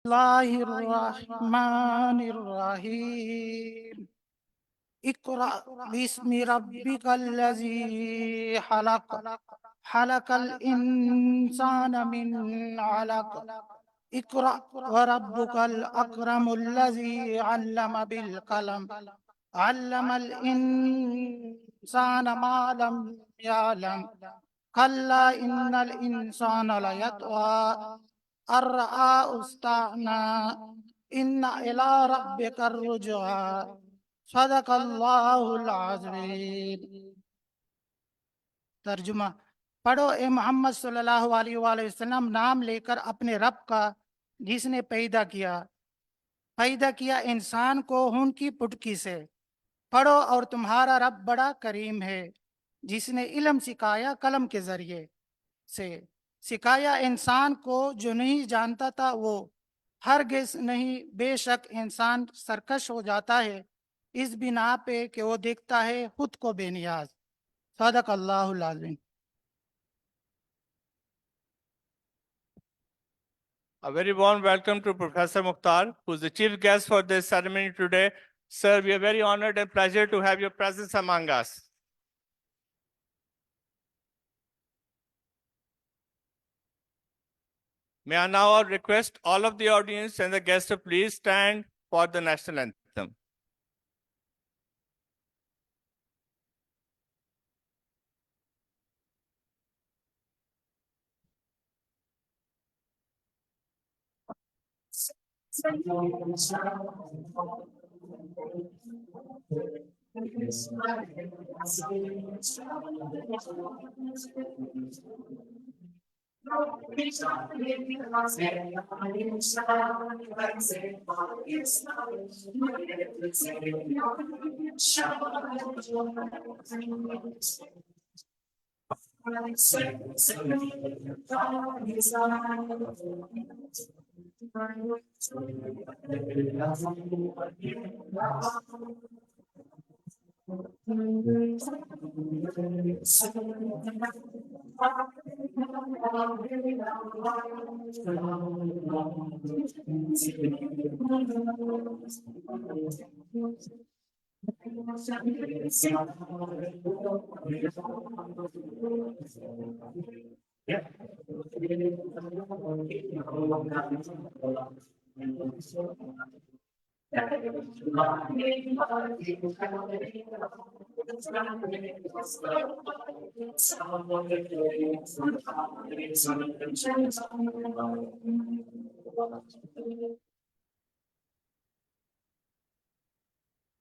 बिस्मिल्लाहिर्रहमानिर्रहीम। इक़रा बिस्मि रब्बिकल्लज़ी खलक़ खलक़ल इंसान मिन अलक़। इक़रा व रब्बुकल अकरमुल्लज़ी अल्लम बिल कलम अल्लमल इंसान मा लम यअलम। कल्ला इन्नल इंसान लयतग़ा अर्रआ उस्ताना इन्ना इला रब्बिकर रुजआ। सदक़ल्लाहुल अज़ीम। तर्जुमा। पढ़ो, ए मोहम्मद सल्लल्लाहु अलैहि वसल्लम, नाम लेकर अपने रब का जिसने पैदा किया इंसान को खून की पुटकी से। पढ़ो, और तुम्हारा रब बड़ा करीम है जिसने इल्म सिखाया कलम के जरिए से। सिखाया इंसान को जो नहीं जानता था वो हरगिज़ नहीं। बेशक इंसान सरकश हो जाता है इस बिना पे कि वो देखता है खुद को बेनियाज। सदक अल्लाहुल अज़ीम। A very warm welcome to Professor Mukhtar, who is the chief guest for this ceremony today. Sir, we are very honored and pleasure to have your presence among us. May I now request all of the audience and the guests to please stand for the national anthem.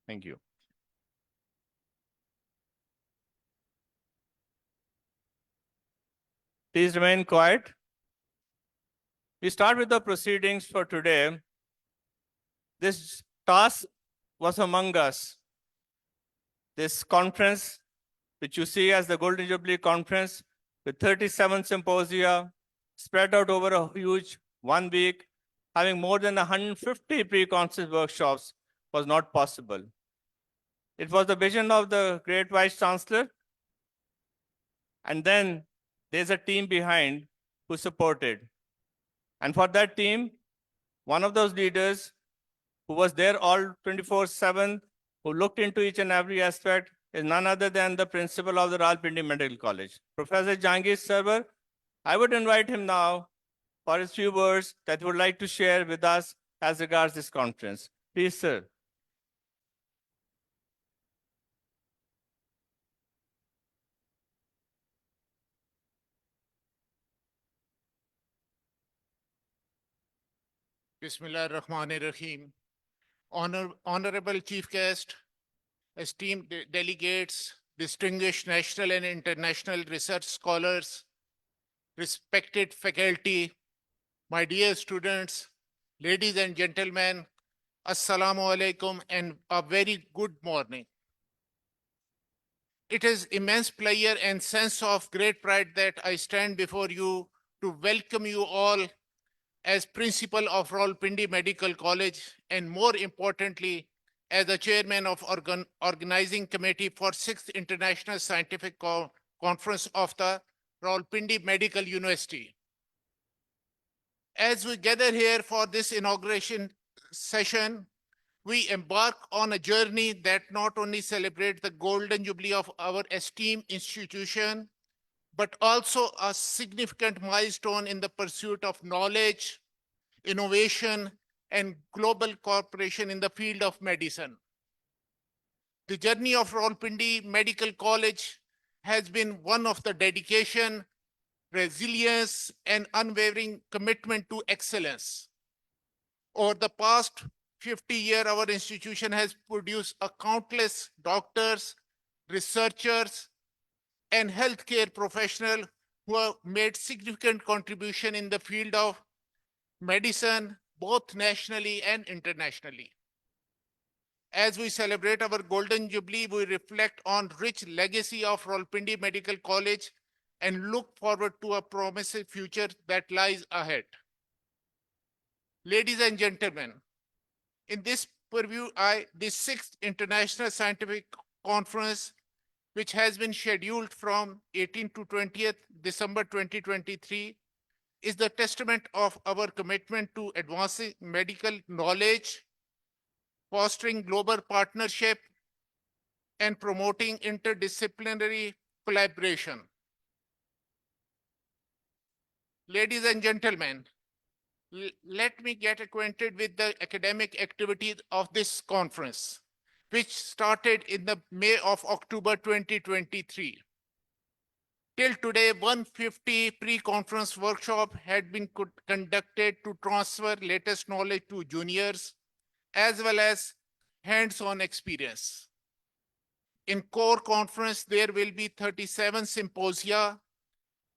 Thank you. Please remain quiet. We start with the proceedings for today. This task was among us. This conference, which you see as the Golden Jubilee Conference, with 37 symposia spread out over a huge 1 week, having more than 150 pre-conference workshops, was not possible. It was the vision of the great Vice Chancellor, and then there's a team behind who supported. And for that team, one of those leaders who was there all 24/7, who looked into each and every aspect, is none other than the principal of the Rawalpindi Medical College, Professor Jahangir Sarwar. I would invite him now for his few words that he would like to share with us as regards this conference. Please, sir. Bismillah ar-Rahman ar-Rahim. Honorable Chief Guest, esteemed delegates, distinguished national and international research scholars, respected faculty, my dear students, ladies and gentlemen, Assalamu alaikum and a very good morning. It is immense pleasure and sense of great pride that I stand before you to welcome you all as principal of Rawalpindi Medical College, and more importantly, as the chairman of organizing committee for 6th International Scientific Conference of the Rawalpindi Medical University. As we gather here for this inauguration session, we embark on a journey that not only celebrates the golden jubilee of our esteemed institution, but also a significant milestone in the pursuit of knowledge, innovation, and global cooperation in the field of medicine. The journey of Rawalpindi Medical College has been one of the dedication, resilience, and unwavering commitment to excellence. Over the past 50 years, our institution has produced a countless doctors, researchers, and healthcare professionals who have made significant contribution in the field of medicine, both nationally and internationally. As we celebrate our Golden Jubilee, we reflect on rich legacy of Rawalpindi Medical College and look forward to a promising future that lies ahead. Ladies and gentlemen, in this preview, the 6th International Scientific Conference, which has been scheduled from 18th to 20th December 2023, is the testament of our commitment to advancing medical knowledge, fostering global partnership, and promoting interdisciplinary collaboration. Ladies and gentlemen, let me get acquainted with the academic activities of this conference, which started in the May of October 2023. Till today, 150 pre-conference workshops had been conducted to transfer latest knowledge to juniors, as well as hands-on experience. In core conference, there will be 37 symposia,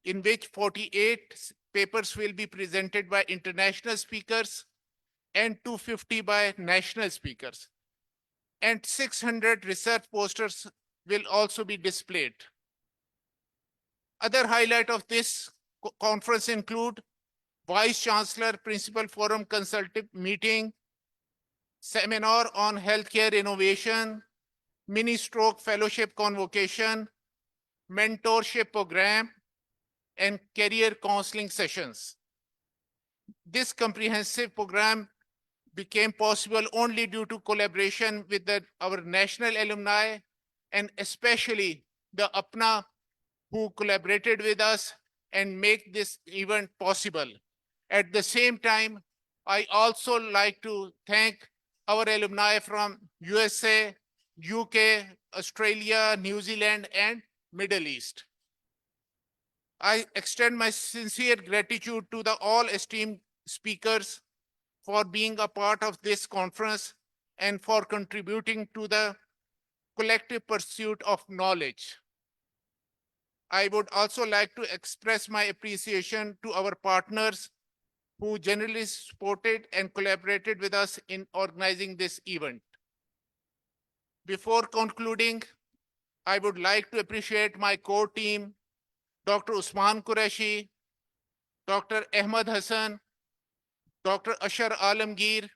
in which 48 papers will be presented by international speakers and 250 by national speakers. And 600 research posters will also be displayed. Other highlight of this conference include Vice Chancellor Principal Forum Consultative Meeting, Seminar on Healthcare Innovation, Mini Stroke Fellowship Convocation, Mentorship Program, and Career Counseling Sessions. This comprehensive program became possible only due to collaboration with our national alumni and especially the APNA who collaborated with us and make this event possible. At the same time, I also like to thank our alumni from USA, UK, Australia, New Zealand, and Middle East. I extend my sincere gratitude to the all esteemed speakers for being a part of this conference and for contributing to the collective pursuit of knowledge. I would also like to express my appreciation to our partners who generally supported and collaborated with us in organizing this event. Before concluding, I would like to appreciate my core team, Dr. Usman Qureshi, Dr. Ahmad Hassan, Dr. Ashar Alamgir,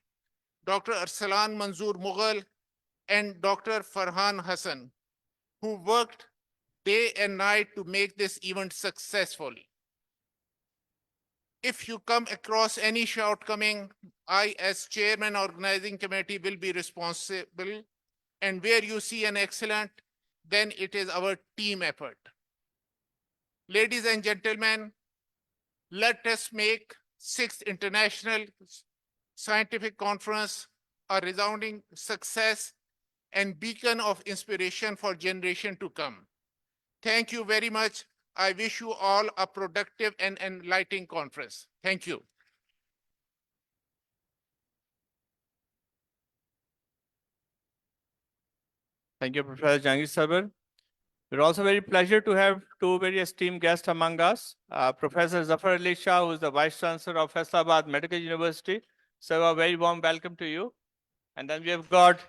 Dr. Arsalan Manzoor Mughal, and Dr. Farhan Hassan, who worked day and night to make this event successful. If you come across any shortcoming, I, as chairman organizing committee, will be responsible. And where you see an excellent, then it is our team effort. Ladies and gentlemen, let us make 6th International Scientific Conference a resounding success and beacon of inspiration for generation to come. Thank you very much. I wish you all a productive and enlightening conference. Thank you. Thank you, Professor Jahangir Sabar. We're also very pleasure to have two very esteemed guests among us. Professor Zafar Ali Shah, who is the Vice Chancellor of Faisalabad Medical University. So a very warm welcome to you. And then we have got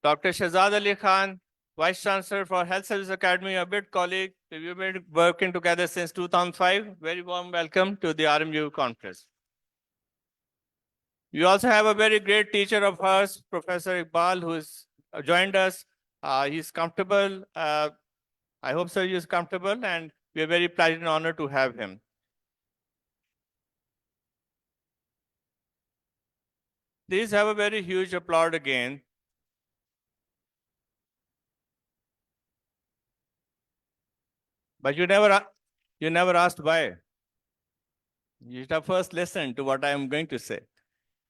Dr. Shahzad Ali Khan, Vice Chancellor for Health Service Academy, a good colleague. We've been working together since 2005. Very warm welcome to the RMU conference. We also have a very great teacher of ours, Professor Iqbal, who has joined us. He's comfortable. I hope so he is comfortable, and we are very pleased and honored to have him. Please have a very huge applaud again. But you never asked why. You should have first listened to what I am going to say.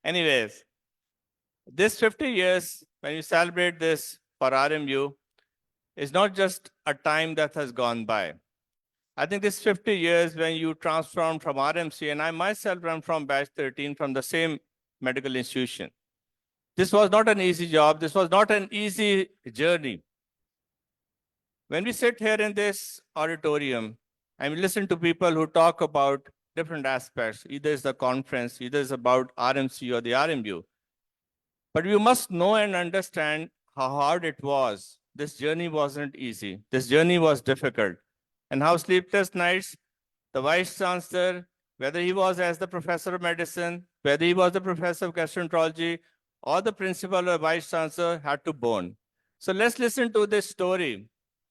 Anyways, this 50 years, when you celebrate this for RMU, is not just a time that has gone by. I think this 50 years when you transformed from RMC, and I myself ran from batch 13 from the same medical institution. This was not an easy job. This was not an easy journey. When we sit here in this auditorium and we listen to people who talk about different aspects, either it's the conference, either it's about RMC or the RMU, but you must know and understand how hard it was. This journey wasn't easy. This journey was difficult. And how sleepless nights, the Vice Chancellor, whether he was as the Professor of Medicine, whether he was the Professor of Gastroenterology, or the Principal or Vice Chancellor had to bone. So let's listen to this story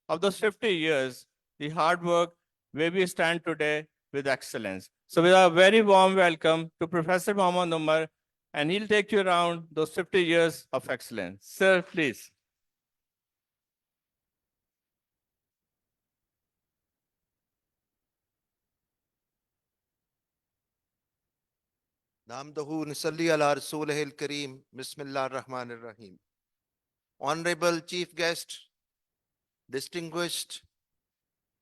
of those 50 years, the hard work, where we stand today with excellence. So with a very warm welcome to Professor Mohammad Umar, and he'll take you around those 50 years of excellence. Sir, please. Namdahu Nisalli ala Rasulihil Kareem. Bismillah ar-Rahman ar-Rahim. Honorable Chief Guest, distinguished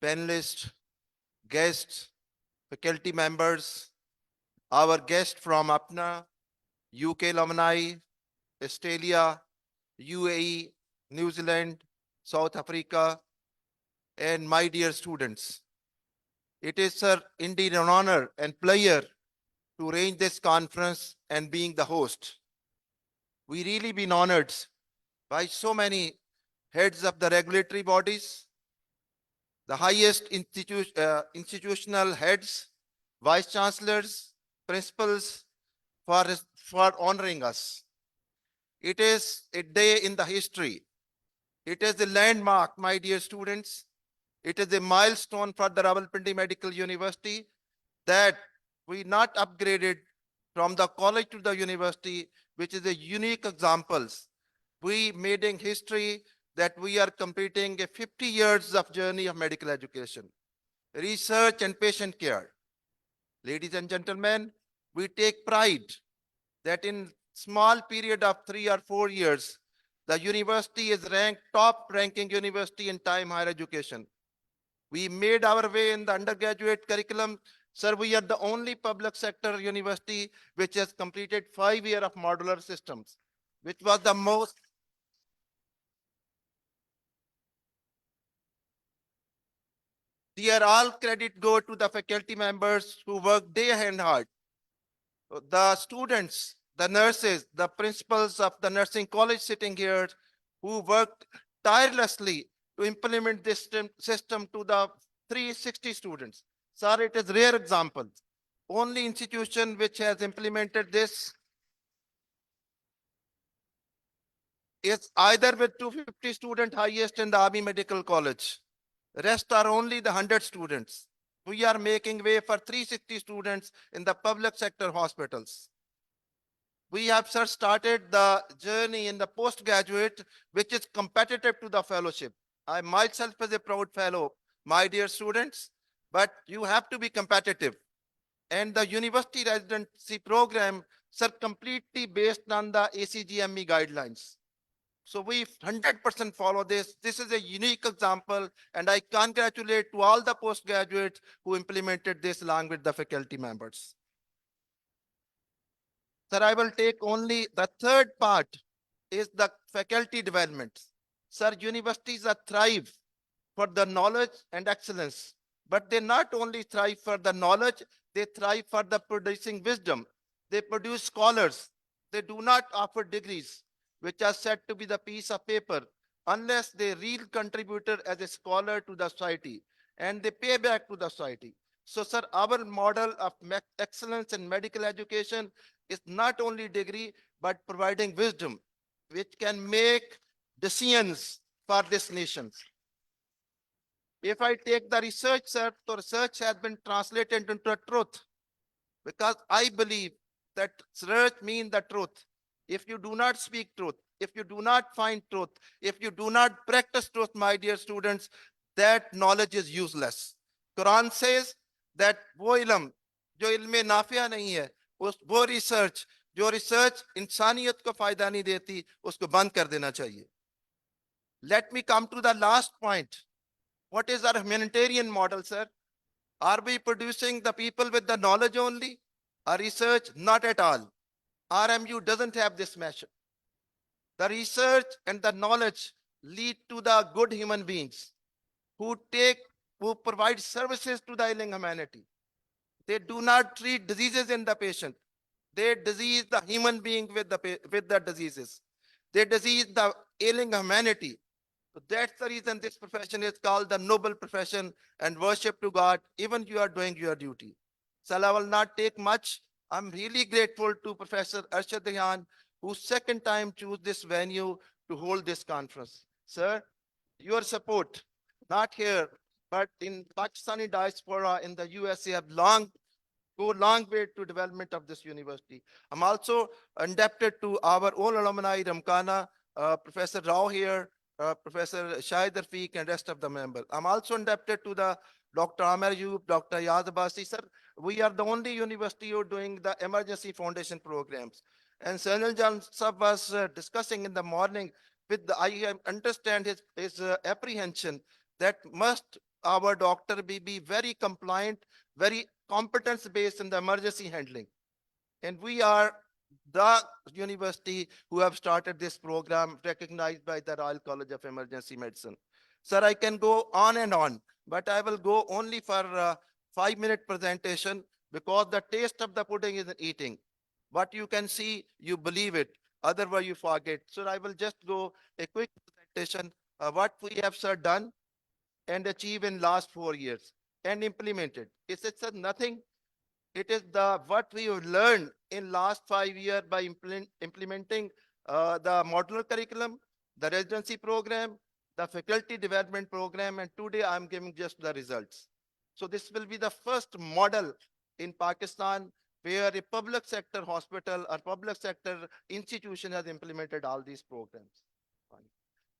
panelists, guests, faculty members, our guest from APNA, UK alumni, Australia, UAE, New Zealand, South Africa, and my dear students. It is, sir, indeed an honor and pleasure to arrange this conference and being the host. We really been honored by so many heads of the regulatory bodies, the highest institutional heads, vice chancellors, principals for honoring us. It is a day in the history. It is a landmark, my dear students. It is a milestone for the Rawalpindi Medical University that we not upgraded from the college to the university, which is a unique examples. We made in history that we are completing a 50 years of journey of medical education, research and patient care. Ladies and gentlemen, we take pride that in small period of 3 or 4 years, the university is ranked top ranking university in time higher education. We made our way in the undergraduate curriculum. Sir, we are the only public sector university which has completed 5 years of modular systems, which was the most. Here, all credit go to the faculty members who work day and hard. The students, the nurses, the principals of the nursing college sitting here who worked tirelessly to implement this system to the 360 students. Sir, it is rare example. Only institution which has implemented this is either with 250 students highest in the Army Medical College. Rest are only the 100 students. We are making way for 360 students in the public sector hospitals. We have, sir, started the journey in the postgraduate, which is competitive to the fellowship. I myself is a proud fellow, my dear students, but you have to be competitive. And the university residency program, sir, completely based on the ACGME guidelines. So we 100% follow this. This is a unique example, and I congratulate to all the postgraduates who implemented this along with the faculty members. Sir, I will take only the third part is the faculty development. Sir, universities are thrive for the knowledge and excellence, but they not only thrive for the knowledge, they thrive for the producing wisdom. They produce scholars. They do not offer degrees, which are said to be the piece of paper, unless they real contributor as a scholar to the society, and they pay back to the society. So, sir, our model of excellence in medical education is not only degree, but providing wisdom, which can make decisions for this nation. If I take the research, sir, the research has been translated into truth, because I believe that research means the truth. If you do not speak truth, if you do not find truth, if you do not practice truth, my dear students, that knowledge is useless. Quran says that वो इल्म जो इल्म नाफिया नहीं है, वो research जो research इंसानियत को फायदा नहीं देती, उसको बंद कर देना चाहिए. Let me come to the last point. What is our humanitarian model, sir? Are we producing the people with the knowledge only? Our research? Not at all. RMU doesn't have this measure. The research and the knowledge lead to the good human beings who provide services to the ailing humanity. They do not treat diseases in the patient. They disease the human being with the diseases. They disease the ailing humanity. So that's the reason this profession is called the noble profession and worship to God. Even you are doing your duty. So I will not take much. I'm really grateful to Professor Arshad Rehan, who second time choose this venue to hold this conference. Sir, your support, not here, but in Pakistani diaspora in the USA have go long way to development of this university. I'm also indebted to our own alumni, Ramkana, Professor Rao here, Professor Shahid Rafiq and rest of the members. I'm also indebted to the Dr. Amar Yub, Dr. Yad Abbasi, sir. We are the only university who are doing the emergency foundation programs. And Sanal Jan Sab was discussing in the morning I understand his apprehension that must our doctor be very compliant, very competence based in the emergency handling. And we are the university who have started this program recognized by the Royal College of Emergency Medicine. Sir, I can go on, but I will go only for a 5-minute presentation because the taste of the pudding is in eating. What you can see, you believe it. Otherwise, you forget. So I will just go a quick presentation what we have, sir, done and achieved in last 4 years and implemented. It's nothing. It is what we have learned in last 5 years by implementing the modular curriculum, the residency program, the faculty development program, and today I'm giving just the results. So this will be the first model in Pakistan where a public sector hospital or public sector institution has implemented all these programs.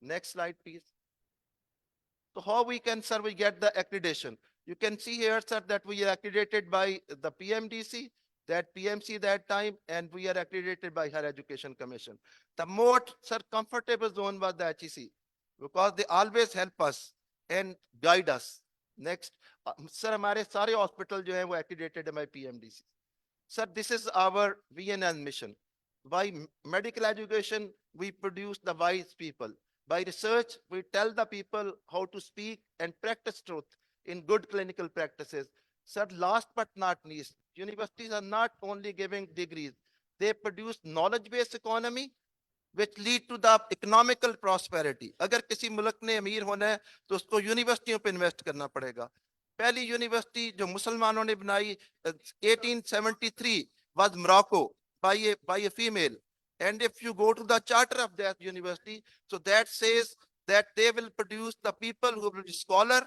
Next slide, please. So how we can, sir, we get the accreditation? You can see here, sir, that we are accredited by the PMDC, that PMC that time, and we are accredited by Higher Education Commission. The most, sir, comfortable zone was the HEC because they always help us and guide us. Next, sir, हमारे सारे hospital जो हैं वो accredited by PMDC. Sir, this is our VNN mission. By medical education, we produce the wise people. By research, we tell the people how to speak and practice truth in good clinical practices. Sir, last but not least, universities are not only giving degrees, they produce knowledge-based economy, which lead to the economical prosperity. अगर किसी मुल्क ने अमीर होना है, तो उसको यूनिवर्सिटियों पे इन्वेस्ट करना पड़ेगा. पहली यूनिवर्सिटी जो मुसलमानों ने बनाई 1873 was Morocco by a female. And if you go to the charter of that university, so that says that they will produce the people who will be scholar,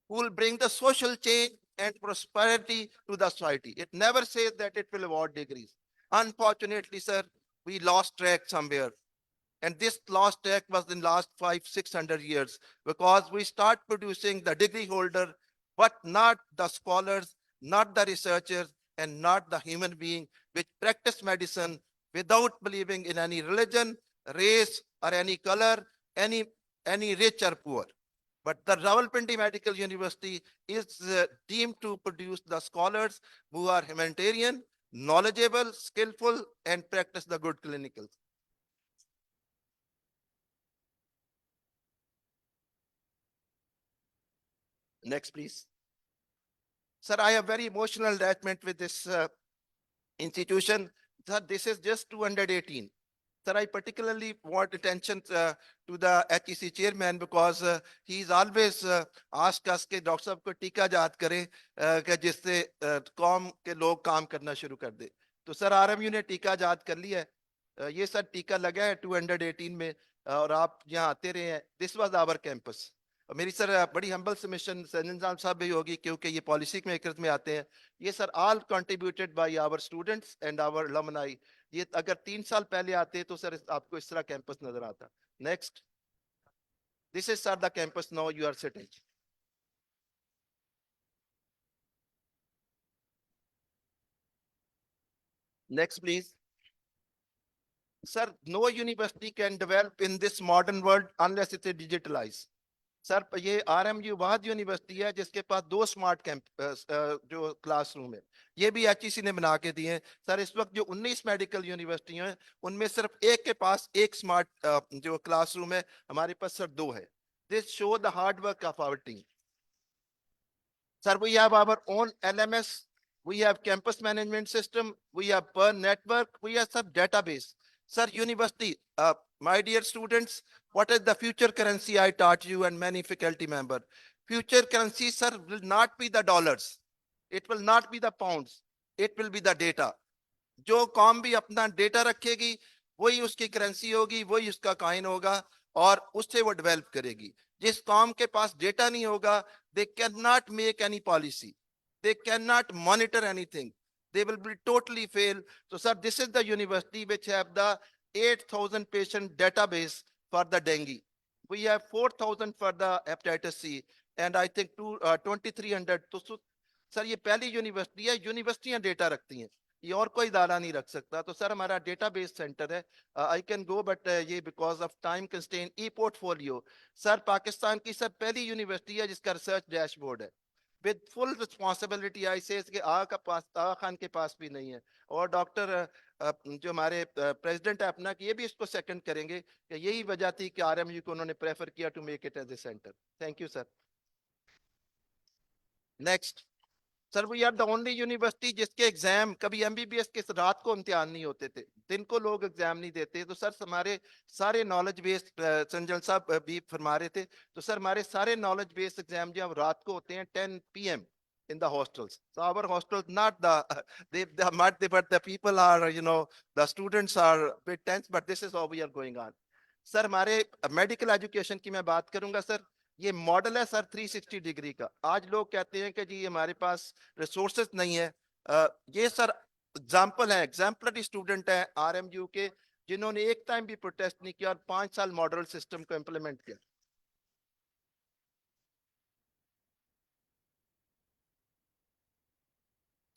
who will bring the social change and prosperity to the society. It never says that it will award degrees. Unfortunately, sir, we lost track somewhere. And this lost track was in last 500-600 years because we start producing the degree holder, but not the scholars, not the researchers, and not the human being which practice medicine without believing in any religion, race, or any color, any rich or poor. But the Rawalpindi Medical University is deemed to produce the scholars who are humanitarian, knowledgeable, skillful, and practice the good clinicals. Next, please. Sir, I have very emotional attachment with this institution. Sir, this is just 218. Sir, I particularly want attention to the HEC chairman because he's always asked us कि doctor साहब को टीका याद करें कि जिससे कौम के लोग काम करना शुरू कर दे. तो सर RMU ने टीका याद कर लिया है. ये सर टीका लगा है 218 में और आप यहाँ आते रहे हैं. This was our campus. मेरी सर बड़ी हम्बल सबमिशन संजन साहब भी होगी क्योंकि ये पॉलिसी मेकर्स में आते हैं। ये sir all contributed by our students and our alumni. ये अगर 3 साल पहले आते तो सर आपको इस तरह कैंपस नजर आता। Next, this is sir the campus now you are sitting. Next please. Sir, no university can develop in this modern world unless it is digitalized. Sir ये आरएमयू वाहद यूनिवर्सिटी है जिसके पास 2 स्मार्ट कैंपस जो classroom है, ये भी HEC ने बना के दिए हैं। सर इस वक्त जो 19 मेडिकल यूनिवर्सिटी हैं उनमें सिर्फ एक के पास एक स्मार्ट जो क्लासरूम है, हमारे पास सर 2 है। This show the hard work of our team. Sir, we have our own LMS, we have campus management system, we have per network, we have some database. Sir, university, my dear students, what is the future currency I taught you and many faculty member? Future currency, sir, will not be the dollars. It will not be the pounds. It will be the data. जो com भी अपना data रखेगी वही उसकी currency होगी, वही उसका coin होगा और उससे वो डेवलप करेगी। जिस कॉम के पास डेटा नहीं होगा, they cannot make any policy, they cannot monitor anything, they will be totally fail. So sir, this is the university which have the 8,000 patient database for the dengue. We have 4,000 for the hepatitis C and I think 2,300. तो sir ये पहली university है, यूनिवर्सिटियां data रखती हैं, ये और कोई इदारा नहीं रख सकता। तो सर हमारा डेटाबेस सेंटर है, आई कैन गो बट ये because of time constraint. E portfolio, sir Pakistan की सर पहली यूनिवर्सिटी है जिसका रिसर्च डैशबोर्ड है विद फुल रिस्पॉन्सिबिलिटी। आई से आगा खान के पास भी नहीं है और डॉक्टर जो हमारे प्रेसिडेंट है अपना कि ये भी इसको सेकंड करेंगे कि यही वजह थी कि आरएमयू को उन्होंने प्रेफर किया to make it as a centre. Thank you sir. Next, sir we are the only university जिसके एग्जाम कभी एमबीबीएस के रात को इम्तिहान नहीं होते थे, दिन को लोग एग्जाम नहीं देते। तो सर हमारे सारे नॉलेज बेस्ड, संजल साहब भी फरमा रहे थे, तो सर हमारे सारे नॉलेज बेस्ड एग्जाम जो रात को होते हैं 10 PM in the hostels. So our hostels not but the people are, you know, the students are a bit tense, but this is how we are going on. Sir हमारे medical education की मैं बात करूंगा। Sir ये model है sir 360 degree का। आज लोग कहते हैं कि जी हमारे पास रिसोर्सेज नहीं है, ये सर एग्जाम्पल है, एग्जाम्पलरी स्टूडेंट है आरएमयू के जिन्होंने एक टाइम भी प्रोटेस्ट नहीं किया और 5 साल मॉडल सिस्टम को इंप्लीमेंट किया।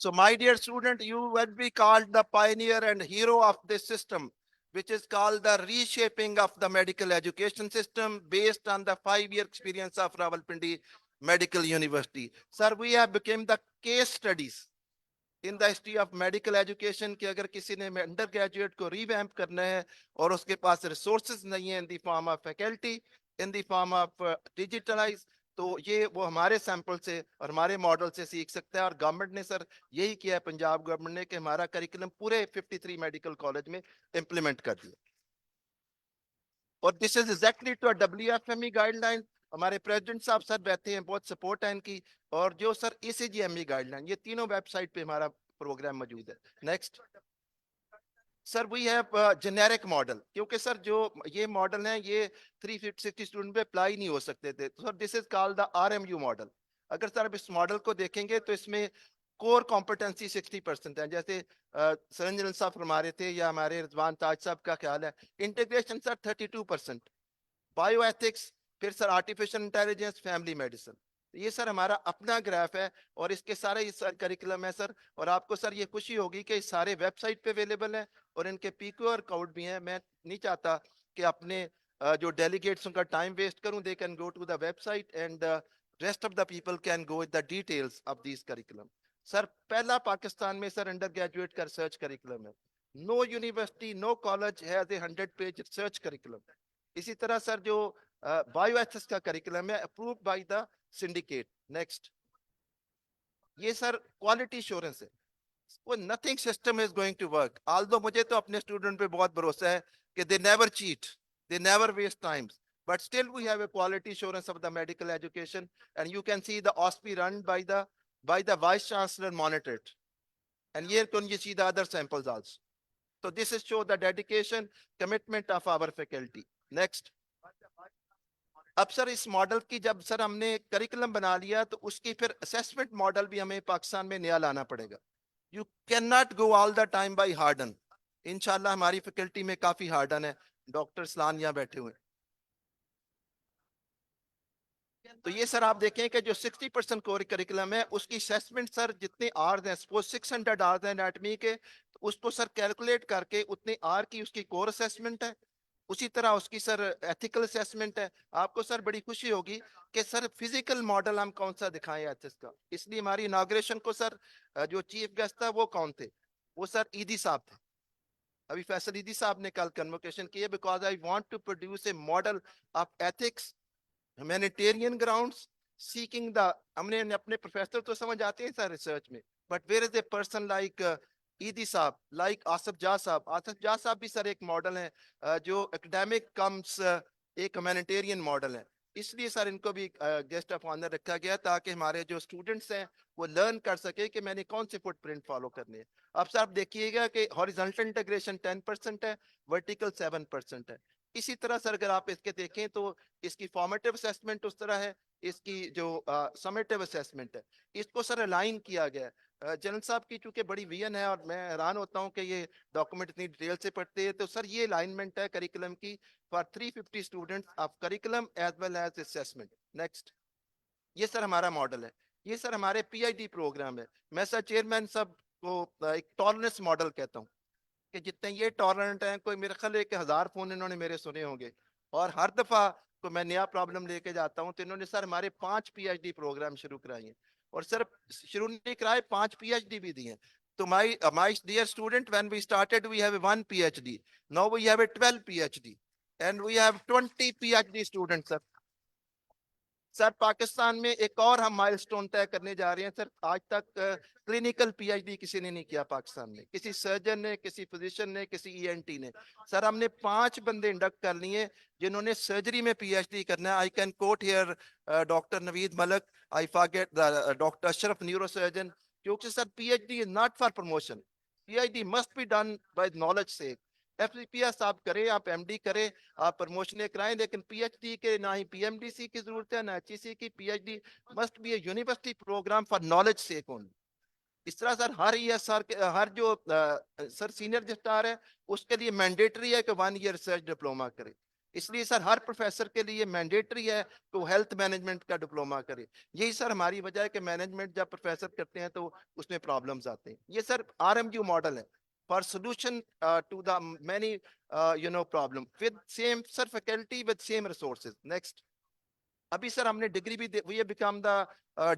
So my dear student, you will be called the pioneer and hero of this system, which is called the reshaping of the medical education system based on the 5-year experience of Rawalpindi Medical University. Sir, we have become the case studies in the history of medical education कि अगर किसी ने under graduate को revamp करना है और उसके पास resources नहीं है in the form of faculty, in the form of digitalize, तो ये वो हमारे सैंपल से और हमारे मॉडल से सीख सकता है। और गवर्नमेंट ने सर यही किया है, पंजाब गवर्नमेंट ने, कि हमारा करिकुलम पूरे 53 मेडिकल कॉलेज में इंप्लीमेंट कर दिया। और this is exactly to WFME guideline. हमारे प्रेसिडेंट साहब सर बैठे हैं, बहुत सपोर्ट है इनकी। और जो सर ECGME गाइडलाइन, ये तीनों वेबसाइट पे हमारा प्रोग्राम मौजूद है। Next, sir we have generic model, क्योंकि सर जो ये मॉडल है ये 360 स्टूडेंट पे अप्लाई नहीं हो सकते थे। तो sir this is called the RMU model. अगर सर आप इस मॉडल को देखेंगे तो इसमें कोर कॉम्पिटेंसी 60% है, जैसे सरंजन साहब फरमा रहे थे या हमारे रिजवान ताज साहब का ख्याल है। इंटीग्रेशन सर 32%, बायो एथिक्स, फिर sir artificial intelligence, family medicine. ये सर हमारा अपना ग्राफ है और इसके सारे इस करिकुलम है सर। और आपको सर ये खुशी होगी कि सारे वेबसाइट पे अवेलेबल है और इनके PQR कोड भी हैं। मैं नहीं चाहता कि अपने जो डेलीगेट्स उनका टाइम वेस्ट करूं, they can go to the website and rest of the people can go with the details of this curriculum. Sir पहला पाकिस्तान में सर अंडर ग्रेजुएट का रिसर्च करिकुलम है। No university, no college has a 100-page research curriculum. इसी तरह sir जो bioethics का curriculum है approved by the syndicate. Next, ये सर क्वालिटी एश्योरेंस है। वो nothing system is going to work, although मुझे तो अपने स्टूडेंट पे बहुत भरोसा है कि they never cheat, they never waste times, but still we have a quality assurance of the medical education, and you can see the OSPI run by the vice chancellor monitored, and here can you see the other samples also. So this is show the dedication, commitment of our faculty. Next, अब sir इस model की जब sir हमने curriculum बना लिया तो उसकी फिर असेसमेंट मॉडल भी हमें पाकिस्तान में नया लाना पड़ेगा। You can not go all the time by harden. इंशाल्लाह हमारी फैकल्टी में काफी हार्डन है, डॉक्टर सलान यहाँ बैठे हुए हैं। तो ये सर आप देखें कि जो 60% कोर करिकुलम है उसकी असेसमेंट सर जितने आर्स हैं, सपोज 600 आर्स हैं एनाटमी के, तो उसको सर कैलकुलेट करके उतने आर की उसकी कोर असेसमेंट है, उसी तरह उसकी सर एथिकल असेसमेंट है। आपको सर बड़ी खुशी होगी कि सर फिजिकल मॉडल हम कौन सा दिखाएं एथिक्स का। इसलिए हमारी इनाग्रेशन को सर जो चीफ गेस्ट था वो कौन थे, वो सर ईदी साहब थे। अभी फैसल ईदी साहब ने कल कन्वोकेशन की है, because I want to produce a model of ethics, humanitarian grounds, seeking the, हमने अपने प्रोफेसर तो समझ आते हैं सर रिसर्च में, but where is a person like Edhi साहब, लाइक आसफ जा साहब। आसफ जा साहब भी सर एक मॉडल है जो एकेडमिक कम्स एक ह्यूमैनिटेरियन मॉडल है। इसलिए सर इनको भी गेस्ट ऑफ ऑनर रखा गया ताकि हमारे जो स्टूडेंट्स हैं वो लर्न कर सके कि मैंने कौन से फुटप्रिंट फॉलो करने हैं। अब सर आप देखिएगा कि हॉरिजॉन्टल इंटीग्रेशन 10% है, वर्टिकल 7% है। इसी तरह सर अगर आप इसके देखें तो इसकी फॉर्मेटिव असेसमेंट उस तरह है, इसकी जो समेटिव असेसमेंट है इसको सर अलाइन किया गया है। जनरल साहब की चूंकि बड़ी विजन है और मैं हैरान होता हूं कि ये डॉक्यूमेंट इतनी डिटेल से पढ़ते हैं, तो सर ये अलाइनमेंट है करिकुलम की for 350 students of curriculum as well as assessment. Next, ये सर हमारा मॉडल है, ये सर हमारे पीएचडी प्रोग्राम है। मैं सर चेयरमैन साहब को एक टॉलरेंस मॉडल कहता हूँ कि जितने ये टॉलरेंट हैं, कोई मेरे ख्याल 1000 फोन इन्होंने मेरे सुने होंगे, और हर दफा को मैं नया प्रॉब्लम लेके जाता हूँ तो इन्होंने सर हमारे 5 पीएचडी प्रोग्राम शुरू कराए हैं, और सर शुरू नहीं कराए 5 पीएचडी भी दिए। तो my dear student, when we started we have 1 PhD, now we have 12 PhD and we have 20 PhD student sir. Sir Pakistan में एक और हम माइलस्टोन तय करने जा रहे हैं सर। आज तक क्लिनिकल पीएचडी किसी ने नहीं किया पाकिस्तान में, किसी सर्जन ने, किसी फिजिशियन ने, किसी ईएनटी ने। सर हमने 5 बंदे इंडक्ट कर लिए जिन्होंने सर्जरी में पीएचडी करना है। I can quote here doctor Naveed Malak, I forget doctor Ashraf neurosurgeon, क्योंकि sir PhD is not for promotion, PhD must be done by knowledge से। एफसीपीएस आप करें, आप एमडी करें, आप प्रमोशनें कराएं, लेकिन पीएचडी के ना ही पीएमडीसी की जरूरत है ना एचईसी की। PhD must be a university program for knowledge sake only. इस तरह सर हर ईएसआर के हर जो सर सीनियर रजिस्ट्रार है उसके लिए मैंडेटरी है कि 1 ईयर रिसर्च डिप्लोमा करे। इसलिए सर हर प्रोफेसर के लिए मैंडेटरी है कि वो हेल्थ मैनेजमेंट का डिप्लोमा करे। यही सर हमारी वजह है कि मैनेजमेंट जब प्रोफेसर करते हैं तो उसमें प्रॉब्लम्स आते हैं। ये सर आरएमयू मॉडल है for solution to the many problem with same sir faculty with same resources. Next, अभी सर हमने डिग्री भी we have become the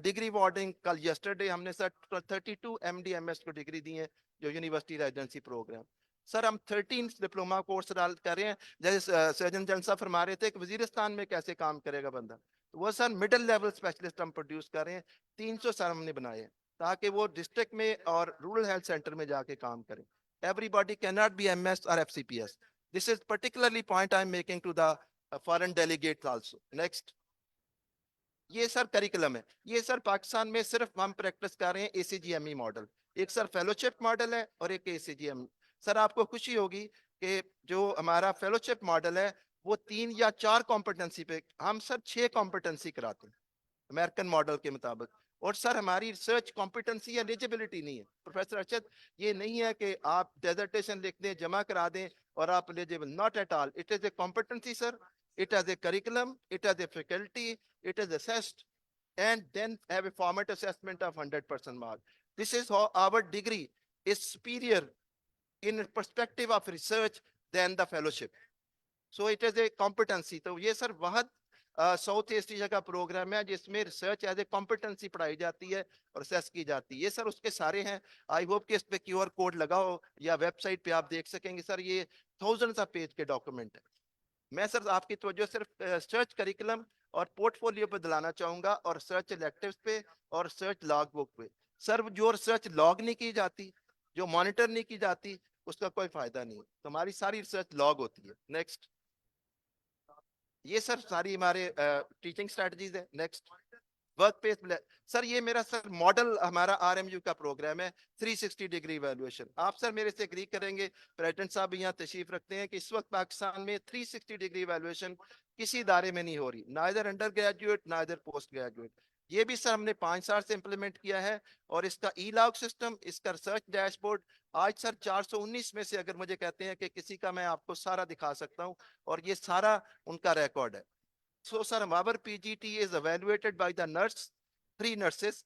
degree wording. कल yesterday हमने सर 32 MD/MS को डिग्री दी है जो यूनिवर्सिटी रेजिडेंसी प्रोग्राम। सर हम 13 डिप्लोमा कोर्स कर रहे हैं। जैसे सर्जन जनरल साहब फरमा रहे थे कि वजीरिस्तान में कैसे काम करेगा बंदा, तो वो सर मिडिल लेवल स्पेशलिस्ट हम प्रोड्यूस कर रहे हैं। 300 सर हमने बनाए हैं ताकि वो डिस्ट्रिक्ट में और रूरल हेल्थ सेंटर में जाके काम करें। Everybody cannot be MS or FCPS. This is particularly point I'm making to the foreign delegates also. Next, ये सर करिकुलम है। ये सर पाकिस्तान में सिर्फ हम प्रैक्टिस कर रहे हैं ACGME मॉडल। एक सर फेलोशिप मॉडल है और एक ACGME। सर आपको खुशी होगी कि जो हमारा फेलोशिप मॉडल है वो 3 या 4 कॉम्पिटेंसी पे, हम सर 6 कॉम्पिटेंसी कराते हैं अमेरिकन मॉडल के मुताबिक। और सर हमारी रिसर्च कॉम्पिटेंसी एलिजिबिलिटी नहीं है प्रोफेसर अरशद, ये नहीं है कि आप डेजर्टेशन लिख दें, जमा करा दें और आप eligible, not at all. It is a competency sir, it has a curriculum, it has a faculty, it is assessed, and then have a format assessment of 100% mark. This is how our degree is superior in perspective of research than the fellowship. So it is a competency. तो ये sir वहद south east Asia का programme है जिसमें research as a competency पढ़ाई जाती है और assess की जाती है। ये सर उसके सारे हैं। आई होप कि इस पे QR कोड लगाओ या वेबसाइट पे आप देख सकेंगे। सर ये थाउजेंड्स ऑफ पेज के डॉक्यूमेंट है। मैं सर आपकी तवज्जो सिर्फ सर्च करिकुलम और पोर्टफोलियो पे दिलाना चाहूंगा, और सर्च इलेक्टिव्स पे और सर्च लॉग बुक पे। सर जो रिसर्च लॉग नहीं की जाती, जो मॉनिटर नहीं की जाती, उसका कोई फायदा नहीं। तो हमारी सारी रिसर्च लॉग होती है। नेक्स्ट, ये सर सारी हमारे टीचिंग स्ट्रेटजीज है। Next, work place. सर ये मेरा सर मॉडल हमारा आरएमयू का प्रोग्राम है 360 डिग्री इवैल्यूएशन। आप सर मेरे से एग्री करेंगे, प्रेसिडेंट साहब यहाँ तशरीफ रखते हैं, कि इस वक्त पाकिस्तान में 360 डिग्री इवैल्यूएशन किसी इदारे में नहीं हो रही, ना इधर अंडर ग्रेजुएट ना इधर पोस्ट ग्रेजुएट। ये भी सर हमने 5 साल से इंप्लीमेंट किया है। और इसका ई लॉग सिस्टम, इसका रिसर्च डैशबोर्ड, आज सर 419 में से अगर मुझे कहते हैं कि किसी का मैं आपको सारा दिखा सकता हूँ, और ये सारा उनका रिकॉर्ड है। So sir, our PGT is evaluated by the nurse, 3 nurses.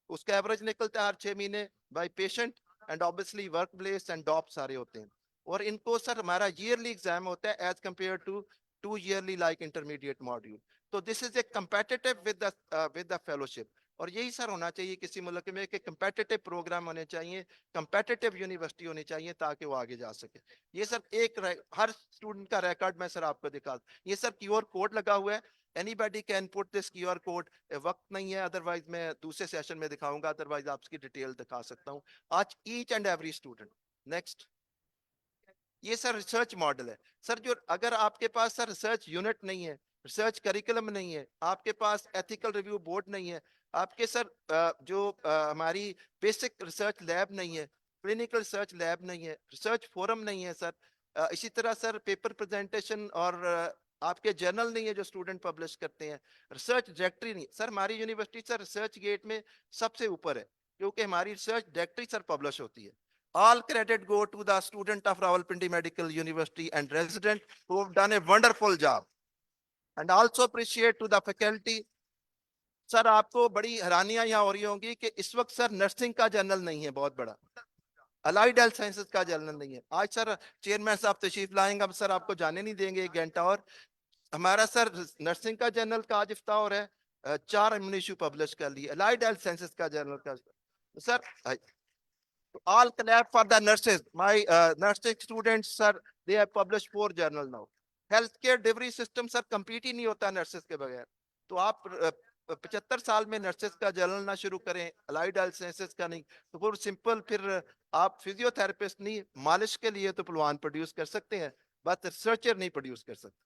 उसका एवरेज निकलता है हर 6 महीने by patient, and obviously workplace and डॉप सारे होते हैं। और इनको सर हमारा ईयरली एग्जाम होता है as compare to 2 yearly like intermediate module. तो this is a competitive with the fellowship. और यही सर होना चाहिए किसी मुल्क में, कि कंपेटिटिव प्रोग्राम होने चाहिए, कंपेटिटिव यूनिवर्सिटी होनी चाहिए, ताकि वो आगे जा सके। ये सर हर स्टूडेंट का रिकॉर्ड मैं सर आपको दिखा, ये सर क्यूआर कोड लगा हुआ है, anybody can put this QR code. वक्त नहीं है, अदरवाइज मैं दूसरे सेशन में दिखाऊंगा, अदरवाइज आपकी डिटेल दिखा सकता हूँ आज each and every student. Next, ये सर रिसर्च मॉडल है। सर जो अगर आपके पास सर रिसर्च यूनिट नहीं है, रिसर्च करिकुलम नहीं है, आपके पास एथिकल रिव्यू बोर्ड नहीं है, आपके सर हमारी बेसिक रिसर्च लैब नहीं है, क्लिनिकल रिसर्च लैब नहीं है, रिसर्च फोरम नहीं है सर, इसी तरह सर पेपर प्रेजेंटेशन और आपके जर्नल नहीं है जो स्टूडेंट पब्लिश करते हैं, रिसर्च डायरेक्टरी नहीं सर। हमारी यूनिवर्सिटी सर रिसर्च गेट में सबसे ऊपर है, क्योंकि हमारी रिसर्च डायरेक्टरी सर पब्लिश होती है। All credit go to the student of Rawalpindi Medical University and resident who have done a wonderful job, and also appreciate to the faculty. Sir आपको बड़ी हैरानियां यहाँ हो रही होंगी कि इस वक्त सर नर्सिंग का जर्नल नहीं है, बहुत बड़ा अलाइड हेल्थ साइंसेज का जर्नल नहीं है। आज सर चेयरमैन साहब तशरीफ लाएंगे, अब सर आपको जाने नहीं देंगे 1 घंटा और। हमारा सर नर्सिंग का जर्नल का आज इफ्ताह हो रहा है, 4 इश्यू पब्लिश कर लिए, अलाइड हेल्थ साइंसेज का जर्नल का sir. All clap for the nurses. My nursing students, sir, they have published 4 journal now. Healthcare delivery system, sir, complete ही नहीं होता nurses के बगैर। तो आप 75 साल में nurses का जर्नल ना शुरू करें, allied health sciences का नहीं, तो फिर सिंपल फिर आप फिजियोथेरेपिस्ट नहीं, मालिश के लिए तो पहलवान प्रोड्यूस कर सकते हैं, बस रिसर्चर नहीं प्रोड्यूस कर सकते।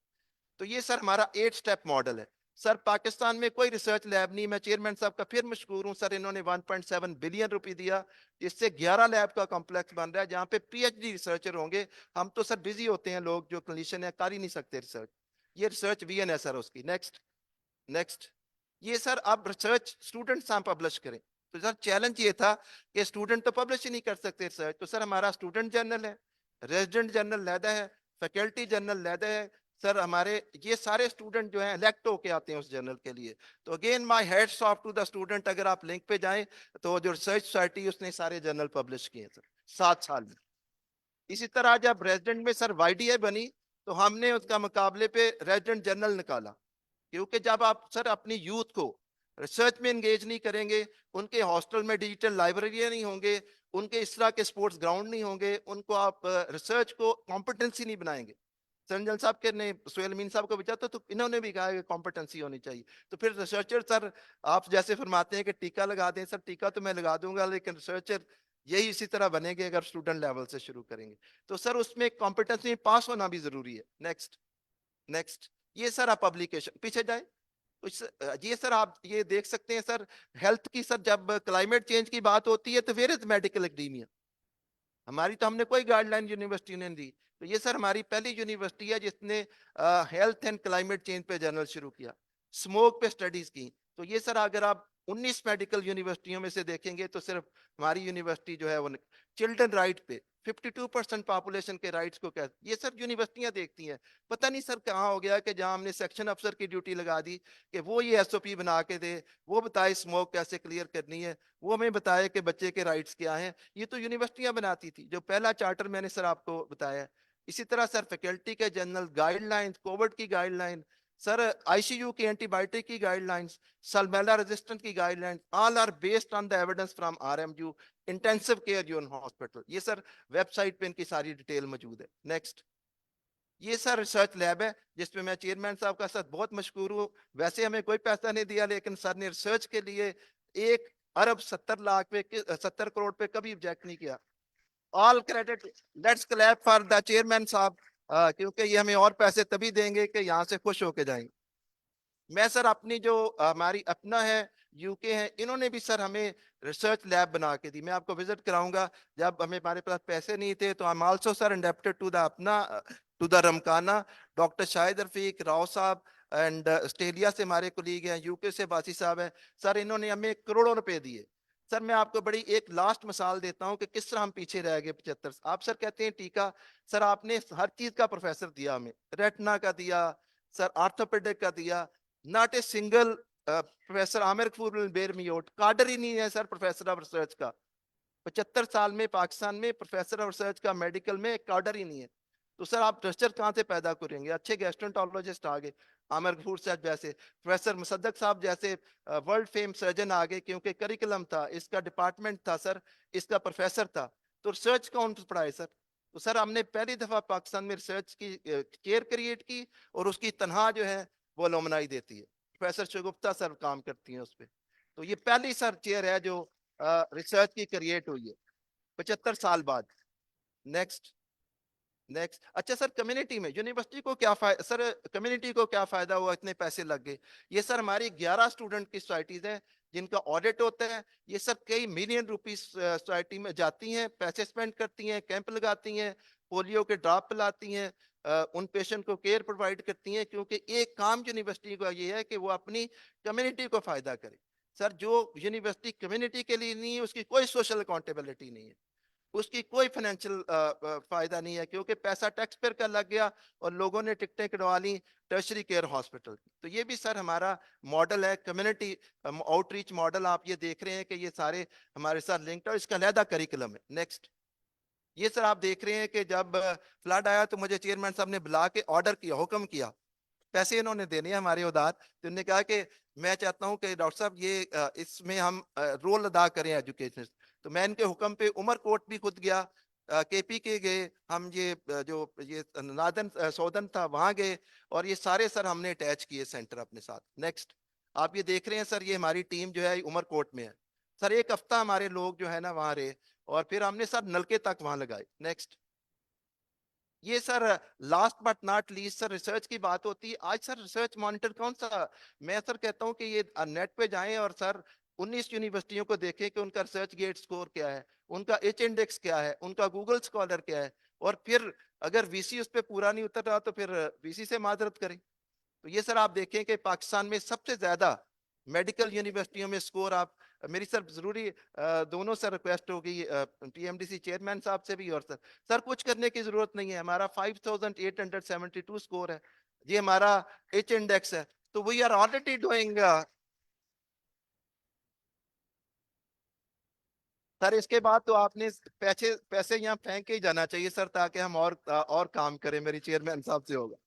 तो ये सर हमारा 8 स्टेप मॉडल है। सर पाकिस्तान में कोई रिसर्च लैब नहीं, मैं चेयरमैन साहब का फिर मशकूर हूं सर, इन्होंने 1.7 बिलियन रुपए दिया, जिससे 11 लैब का कॉम्प्लेक्स बन रहा है, जहां पे पीएचडी रिसर्चर होंगे। हम तो सर बिजी होते हैं, लोग जो क्लिनिशियन है कर ही नहीं सकते रिसर्च, ये रिसर्च वीएन है सर उसकी। नेक्स्ट, ये सर अब रिसर्च स्टूडेंट्स हम पब्लिश करें, तो सर चैलेंज ये था कि स्टूडेंट तो पब्लिश ही नहीं कर सकते रिसर्च, तो सर हमारा स्टूडेंट जर्नल है, रेजिडेंट जर्नल लैदा है, फैकल्टी जर्नल लैदा है सर। हमारे ये सारे स्टूडेंट जो हैं इलेक्ट होके आते हैं उस जर्नल के लिए। तो again my heads off to the student, अगर आप लिंक पे जाएं तो जो रिसर्च सोसाइटी उसने सारे जर्नल पब्लिश किए सर 7 साल में। इसी तरह जब रेजिडेंट में सर वाईडीए बनी, तो हमने उसका मुकाबले पे रेजिडेंट जर्नल निकाला, क्योंकि जब आप सर अपनी यूथ को रिसर्च में एंगेज नहीं करेंगे, उनके हॉस्टल में डिजिटल लाइब्रेरी नहीं होंगे, उनके इस तरह के स्पोर्ट्स ग्राउंड नहीं होंगे, उनको आप रिसर्च को कॉम्पिटेंसी नहीं बनाएंगे। संजन साहब के ने सोहेल मीन साहब को पूछा तो इन्होंने भी कहा कि कॉम्पिटेंसी होनी चाहिए। तो फिर रिसर्चर सर आप जैसे फरमाते हैं कि टीका लगा दें, सर टीका तो मैं लगा दूंगा, लेकिन रिसर्चर यही इसी तरह बनेंगे अगर स्टूडेंट लेवल से शुरू करेंगे। तो सर उसमें कॉम्पिटेंसी पास होना भी जरूरी है। नेक्स्ट, ये सर आप पब्लिकेशन पीछे जाए, ये सर आप ये देख सकते हैं सर, हेल्थ की सर जब क्लाइमेट चेंज की बात होती है तो वेयर इज मेडिकल एकेडमिया, हमारी तो हमने कोई गाइडलाइन यूनिवर्सिटी ने दी। तो ये सर हमारी पहली यूनिवर्सिटी है जिसने हेल्थ एंड क्लाइमेट चेंज पे जर्नल शुरू किया, स्मोक पे स्टडीज की। तो ये सर अगर आप 19 मेडिकल यूनिवर्सिटियों में से देखेंगे तो सिर्फ हमारी यूनिवर्सिटी जो है वो चिल्ड्रन राइट पे 52% पॉपुलेशन के राइट्स को क्या, ये सर यूनिवर्सिटियां देखती हैं। पता नहीं सर कहाँ हो गया कि जहां हमने सेक्शन अफसर की ड्यूटी लगा दी कि वो ये एसओपी बना के दे, वो बताए स्मोक कैसे क्लियर करनी है, वो हमें बताए कि बच्चे के राइट्स क्या हैं। ये तो यूनिवर्सिटियां बनाती थी, जो पहला चार्टर मैंने सर आपको बताया। इसी तरह सर फैकल्टी के जनरल गाइडलाइंस, कोविड की गाइडलाइन, सर आईसीयू की एंटीबायोटिक की गाइडलाइंस, सल्मेला रेजिस्टेंट की guidelines, all are based on the evidence from RMU intensive care unit hospital. ये सर वेबसाइट पे इनकी सारी डिटेल मौजूद है। नेक्स्ट, ये सर रिसर्च लैब है जिसमें मैं चेयरमैन साहब का सर बहुत मशकूर हूँ। वैसे हमें कोई पैसा नहीं दिया, लेकिन सर ने रिसर्च के लिए 1 अरब 70 लाख पे 70 करोड़ पे कभी ऑब्जेक्ट नहीं किया। All credit, let's clap for the chairman साहब, क्योंकि ये हमें और पैसे तभी देंगे कि यहाँ से खुश होके जाएंगे। मैं सर अपनी जो हमारी अपना है यूके हैं, इन्होंने भी सर हमें रिसर्च लैब बना के दी। मैं आपको विजिट कराऊंगा। जब हमारे पास पैसे नहीं थे तो I am also sir indebted to the अपना, टू द रमकाना। डॉक्टर शाहिद रफीक राव साहब एंड ऑस्ट्रेलिया से हमारे कोलीग हैं, यूके से बासी साहब हैं सर, इन्होंने हमें करोड़ों रुपए दिए। सर मैं आपको बड़ी एक लास्ट मिसाल देता हूं कि किस तरह हम पीछे रह गए 75। आप सर कहते हैं टीका, सर आपने हर चीज का प्रोफेसर दिया हमें, रेटना का दिया सर, आर्थोपेडिक का दिया, not a single professor Aamir Kapoor बेरमियोट कार्डर ही नहीं है सर प्रोफेसर ऑफ रिसर्च का। 75 साल में पाकिस्तान में प्रोफेसर ऑफ रिसर्च का मेडिकल में एक कार्डर ही नहीं है। तो सर आप रिसर्च कहाँ से पैदा करेंगे? अच्छे गैस्ट्रोएंटरोलॉजिस्ट आ गए, आमिर गफूर साहब जैसे, प्रोफेसर मुसद्दक साहब जैसे वर्ल्ड फेम सर्जन आ गए, क्योंकि करिकुलम था, इसका डिपार्टमेंट था सर, इसका प्रोफेसर था। तो रिसर्च कौन पढ़ाए सर? तो सर हमने पहली दफा पाकिस्तान में रिसर्च की चेयर क्रिएट की, और उसकी तनख्वाह जो है वो अलुमनाई देती है, प्रोफेसर शगुफ्ता सर काम करती हैं उस पर। तो ये पहली सर चेयर है जो रिसर्च की क्रिएट हुई है 75 साल बाद। Next next. अच्छा सर कम्युनिटी में यूनिवर्सिटी को क्या फायदा, सर कम्युनिटी को क्या फायदा हुआ, इतने पैसे लग गए? ये सर हमारी 11 स्टूडेंट की सोसाइटीज हैं जिनका ऑडिट होता है। ये सर कई मिलियन रुपीस सोसाइटी में जाती हैं, पैसे स्पेंड करती हैं, कैंप लगाती हैं, पोलियो के ड्रॉप पिलाती हैं, उन पेशेंट को केयर प्रोवाइड करती हैं, क्योंकि एक काम यूनिवर्सिटी का ये है कि वो अपनी कम्युनिटी को फायदा करे। सर जो यूनिवर्सिटी कम्युनिटी के लिए नहीं है उसकी कोई सोशल अकाउंटेबिलिटी नहीं है, उसकी कोई फाइनेंशियल फायदा नहीं है, क्योंकि पैसा टैक्स पेयर का लग गया और लोगों ने टिकटें कटवा ली टर्शरी केयर हॉस्पिटल। तो ये भी सर हमारा मॉडल है, कम्युनिटी आउटरीच मॉडल। आप ये देख रहे हैं कि ये सारे हमारे साथ लिंक्ड है, इसका अलहदा करिकुलम है। नेक्स्ट। ये सर आप देख रहे हैं कि जब फ्लड आया तो मुझे चेयरमैन साहब ने बुला के ऑर्डर किया, हुक्म किया, पैसे इन्होंने देने हैं हमारे उधार। तो उन्होंने कहा कि मैं चाहता हूं कि डॉक्टर साहब ये इसमें हम रोल अदा करें एजुकेशन। तो मैं इनके हुक्म पे उमरकोट भी खुद गया, केपी के गए हम, ये जो ये नादन सौदन था वहां गए, और ये सारे सर हमने अटैच किए सेंटर अपने साथ। नेक्स्ट। आप ये देख रहे हैं सर, ये हमारी टीम जो है उमरकोट में है सर, एक हफ्ता हमारे लोग जो है ना वहां रहे, और फिर हमने सर नलके तक वहां लगाए। नेक्स्ट। ये sir last but not least sir research की बात होती है। आज सर रिसर्च मॉनिटर कौन सा, मैं सर कहता हूं कि ये नेट पे जाएं और सर 19 यूनिवर्सिटियों को देखें कि उनका रिसर्च गेट स्कोर क्या है, उनका एच इंडेक्स क्या है, उनका गूगल स्कॉलर क्या है, और फिर अगर वीसी उस पर पूरा नहीं उतर रहा तो फिर वीसी से माजरत करें। तो ये सर आप देखें कि पाकिस्तान में सबसे ज्यादा मेडिकल यूनिवर्सिटियों में स्कोर आप, मेरी सर जरूरी दोनों सर रिक्वेस्ट होगी टीएमडीसी चेयरमैन साहब से भी, और सर कुछ करने की जरूरत नहीं है, हमारा 5872 स्कोर है, ये हमारा एच इंडेक्स है। तो we are already doing sir. इसके बाद तो आपने पैसे पैसे यहाँ फेंक के ही जाना चाहिए सर, ताकि हम और काम करें, मेरी चेयरमैन साहब से होगा।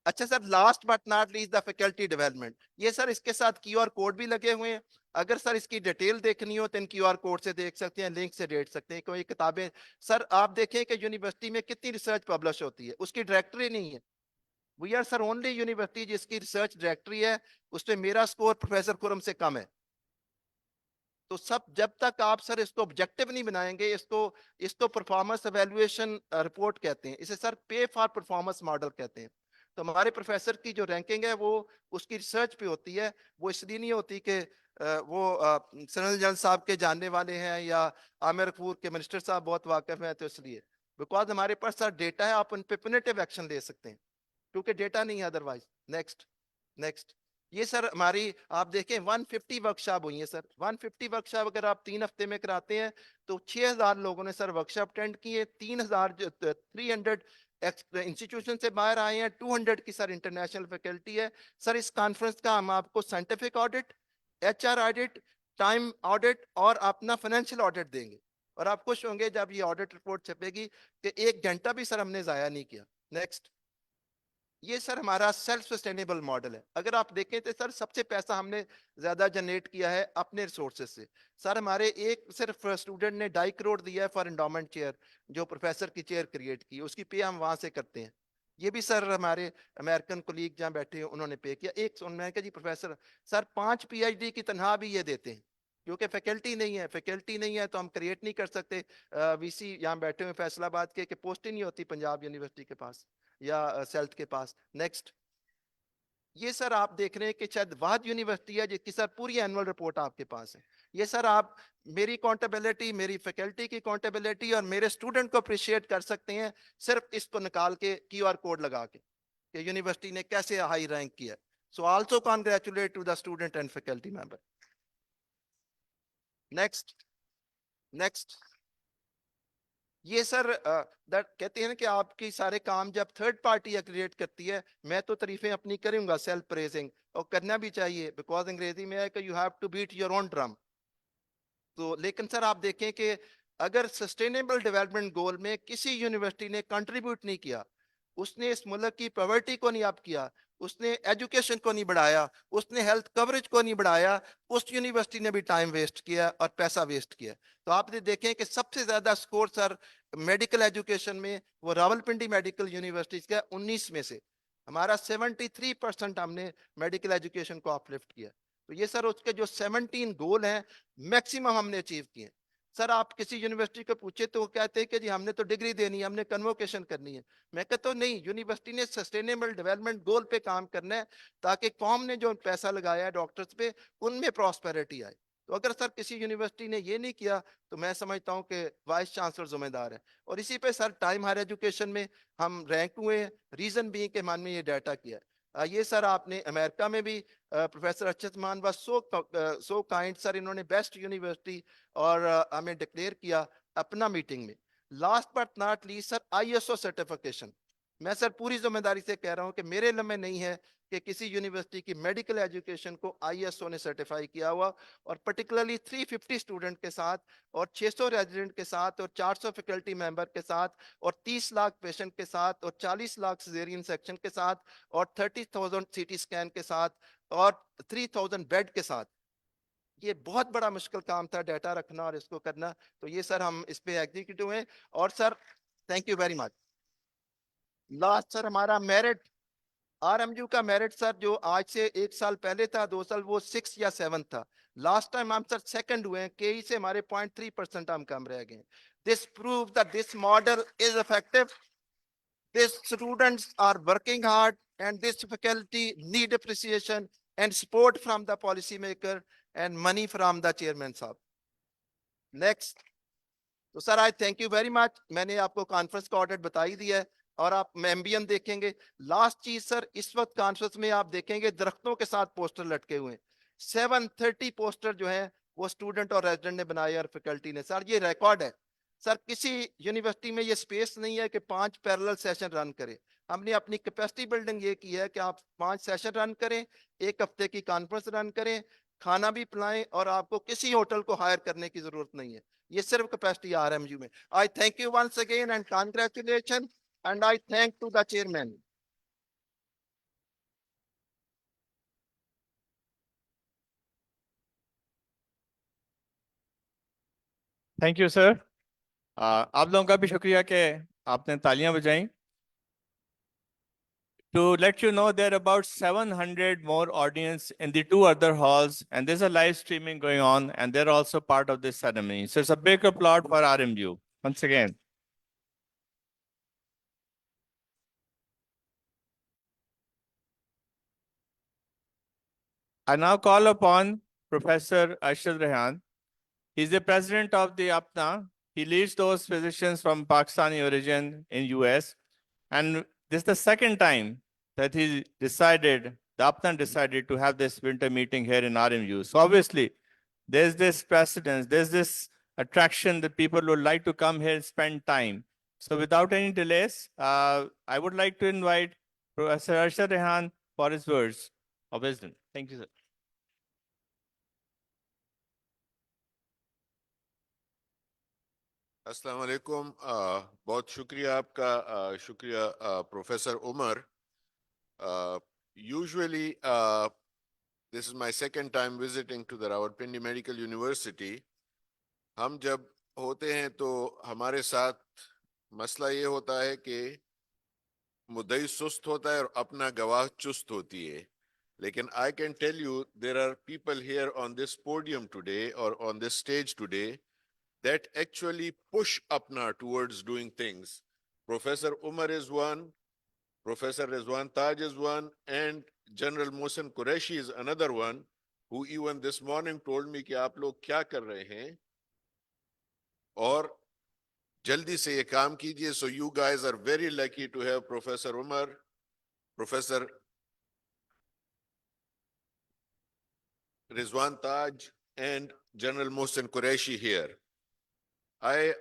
अच्छा sir last but not least the faculty development. ये सर इसके साथ क्यूआर कोड भी लगे हुए हैं, अगर सर इसकी डिटेल देखनी हो तो इन क्यूआर कोड से देख सकते हैं, लिंक से देख सकते हैं। कोई किताबें सर आप देखें कि यूनिवर्सिटी में कितनी रिसर्च पब्लिश होती है, उसकी डायरेक्टरी नहीं है। We are sir only university जिसकी रिसर्च डायरेक्टरी है, उसमें मेरा स्कोर प्रोफेसर खुरम से कम है। तो सब जब तक आप सर इसको ऑब्जेक्टिव नहीं बनाएंगे, इसको इसको परफॉर्मेंस एवेल्युएशन रिपोर्ट कहते हैं, इसे सर पे फॉर परफॉर्मेंस मॉडल कहते हैं। तो हमारे प्रोफेसर की जो रैंकिंग है वो उसकी रिसर्च पे होती है, वो इसलिए नहीं होती कि वो सनल जन साहब के जानने वाले हैं या आमिर कपूर के मिनिस्टर साहब बहुत वाकिफ हैं, तो इसलिए बिकॉज हमारे पास सर डेटा है, आप उन पे पुनिटिव एक्शन ले सकते हैं, क्योंकि डेटा नहीं है अदरवाइज। नेक्स्ट। नेक्स्ट। ये सर हमारी आप देखें 150 वर्कशॉप हुई है सर, 150 वर्कशॉप अगर आप 3 हफ्ते में कराते हैं तो 6000 लोगों ने सर वर्कशॉप अटेंड किए, 300 इंस्टीट्यूशन से बाहर आए हैं, 200 की सर इंटरनेशनल फैकल्टी है। सर इस कॉन्फ्रेंस का हम आपको scientific audit, HR audit, time audit और अपना फाइनेंशियल ऑडिट देंगे, और आप खुश होंगे जब ये ऑडिट रिपोर्ट छपेगी कि 1 घंटा भी सर हमने जाया नहीं किया। नेक्स्ट। ये सर हमारा सेल्फ सस्टेनेबल मॉडल है। अगर आप देखें तो सर सबसे पैसा हमने ज्यादा जनरेट किया है अपने रिसोर्सेज से। सर हमारे एक सिर्फ स्टूडेंट ने 2.5 करोड़ दिया है फॉर एंडोमेंट चेयर, जो प्रोफेसर की चेयर क्रिएट की, उसकी पे हम वहां से करते हैं। ये भी सर हमारे अमेरिकन कोलीग जहाँ बैठे हैं उन्होंने पे किया। एक मैंने कहा जी प्रोफेसर सर 5 PhD की तनख्वाह भी ये देते हैं, क्योंकि फैकल्टी नहीं है, फैकल्टी नहीं है तो हम क्रिएट नहीं कर सकते। वीसी यहाँ बैठे हुए फैसलाबाद के पोस्ट ही नहीं होती पंजाब यूनिवर्सिटी के पास या सेल्ट के पास। नेक्स्ट। ये सर आप देख रहे हैं कि शायद वाहद यूनिवर्सिटी है जिसकी सर पूरी एनुअल रिपोर्ट आपके पास है। ये सर आप मेरी अकाउंटेबिलिटी, मेरी फैकल्टी की अकाउंटेबिलिटी और मेरे स्टूडेंट को अप्रिशिएट कर सकते हैं सिर्फ इसको निकाल के QR कोड लगा के कि यूनिवर्सिटी ने कैसे हाई रैंक किया। So also congratulate to the student and faculty member. Next ये सर दैट कहते हैं कि आपकी सारे काम जब थर्ड पार्टी एक्रिएट करती है, मैं तो तारीफें अपनी करूंगा, सेल्फ प्रेजिंग, और करना भी चाहिए, बिकॉज अंग्रेजी में है कि you have to beat your own drum. तो लेकिन सर आप देखें कि अगर सस्टेनेबल डेवलपमेंट गोल में किसी यूनिवर्सिटी ने कंट्रीब्यूट नहीं किया, उसने इस मुल्क की पॉवर्टी को नहीं अप किया, उसने एजुकेशन को नहीं बढ़ाया, उसने हेल्थ कवरेज को नहीं बढ़ाया, उस यूनिवर्सिटी ने भी टाइम वेस्ट किया और पैसा वेस्ट किया। तो आप देखें कि सबसे ज्यादा स्कोर सर मेडिकल एजुकेशन में वो रावलपिंडी मेडिकल यूनिवर्सिटी का 19 में से हमारा 73% हमने मेडिकल एजुकेशन को अपलिफ्ट किया। तो ये सर उसके जो 17 गोल हैं मैक्सिमम हमने अचीव किए। सर आप किसी यूनिवर्सिटी को पूछे तो वो कहते हैं कि जी हमने तो डिग्री देनी है, हमने कन्वोकेशन करनी है। मैं कहता हूँ नहीं, यूनिवर्सिटी ने सस्टेनेबल डेवलपमेंट गोल पे काम करना है ताकि कौम ने जो पैसा लगाया है डॉक्टर्स पे उनमें प्रॉस्पेरिटी आए। तो अगर सर किसी यूनिवर्सिटी ने ये नहीं किया तो मैं समझता हूँ कि वाइस चांसलर जिम्मेदार है। और इसी पे सर टाइम हायर एजुकेशन में हम रैंक हुए हैं, रीजन भी कि हमने ये डाटा किया है। ये सर आपने अमेरिका में भी प्रोफेसर अरशद मान वाज सो काइंड सर, इन्होंने बेस्ट यूनिवर्सिटी और हमें डिक्लेयर किया अपना मीटिंग में। Last but not least sir ISO certification, मैं सर पूरी जिम्मेदारी से कह रहा हूं कि मेरे लम्हे नहीं है कि किसी यूनिवर्सिटी की मेडिकल एजुकेशन को ISO ने सर्टिफाई किया हुआ, और पर्टिकुलरली 350 स्टूडेंट के साथ और 600 रेजिडेंट के साथ और 400 फैकल्टी मेंबर के साथ और 30 लाख पेशेंट के साथ और 40 लाख सिजेरियन सेक्शन के साथ और 30,000 CT स्कैन के साथ और 3,000 बेड के साथ। ये बहुत बड़ा मुश्किल काम था डाटा रखना और इसको करना। तो ये सर हम इस पे एग्जीक्यूटिव हुए। और sir thank you very much. Last sir हमारा मेरिट, RMU का मेरिट सर जो आज से 1 साल पहले था, 2 साल, वो 6 या 7 था। लास्ट टाइम हम सर सेकंड हुए हैं, KE से हमारे 0.3% हम कम रह गए। This prove that this model is effective, this students are working hard and this faculty need appreciation and support from the policy maker and money from the chairman साहब। Next, तो sir I thank you very much. मैंने आपको conference का order बता ही दिया है और आप एम्बियन देखेंगे। लास्ट चीज सर, इस वक्त कॉन्फ्रेंस में आप देखेंगे दरख्तों के साथ पोस्टर लटके हुए हैं। 730 पोस्टर जो है वो स्टूडेंट और रेजिडेंट ने बनाए और फैकल्टी ने। सर ये रिकॉर्ड है। सर किसी यूनिवर्सिटी में ये स्पेस नहीं है कि 5 पैरेलल सेशन रन करे। हमने अपनी कैपेसिटी बिल्डिंग ये की है कि आप 5 सेशन रन करें, 1 हफ्ते की कॉन्फ्रेंस रन करें, खाना भी पिलाएं और आपको किसी होटल को हायर करने की जरूरत नहीं है। ये सिर्फ कैपेसिटी RMU में। I thank you once again and congratulation and I thank to the chairman. Thank you, sir. आप लोगों का भी शुक्रिया कि आपने तालियां बजाई। To let you know, there are about 700 more audience in the 2 other halls, and there's a live streaming going on, and they're also part of this ceremony. So it's a big applaud for RMU once again. I now call upon Professor Arshad Rehan. He's the president of the APNA. He leads those physicians from Pakistani origin in US. And this is the second time that the APNA decided to have this winter meeting here in RMU. So obviously, there's this precedence, there's this attraction that people would like to come here and spend time. So without any delays, I would like to invite Professor Arshad Rehan for his words of wisdom. Thank you, sir. अस्सलाम वालेकुम। बहुत शुक्रिया आपका, शुक्रिया professor Umar. Usually this is my second time visiting to the Rawalpindi Medical University. हम जब होते हैं तो हमारे साथ मसला ये होता है कि मुद्दई सुस्त होता है और अपना गवाह चुस्त होती है। लेकिन I can tell you there are people here on this podium today or on this stage today that actually push Apna towards doing things. Professor Umar is one, Professor Rizwan Taj is one, and General Mohsen Qureshi is another one who even this morning told me कि आप लोग क्या कर रहे हैं और जल्दी से ये काम कीजिए. So you guys are very lucky to have Professor Umar, Professor Rizwan Taj and General Mohsen Qureshi here. I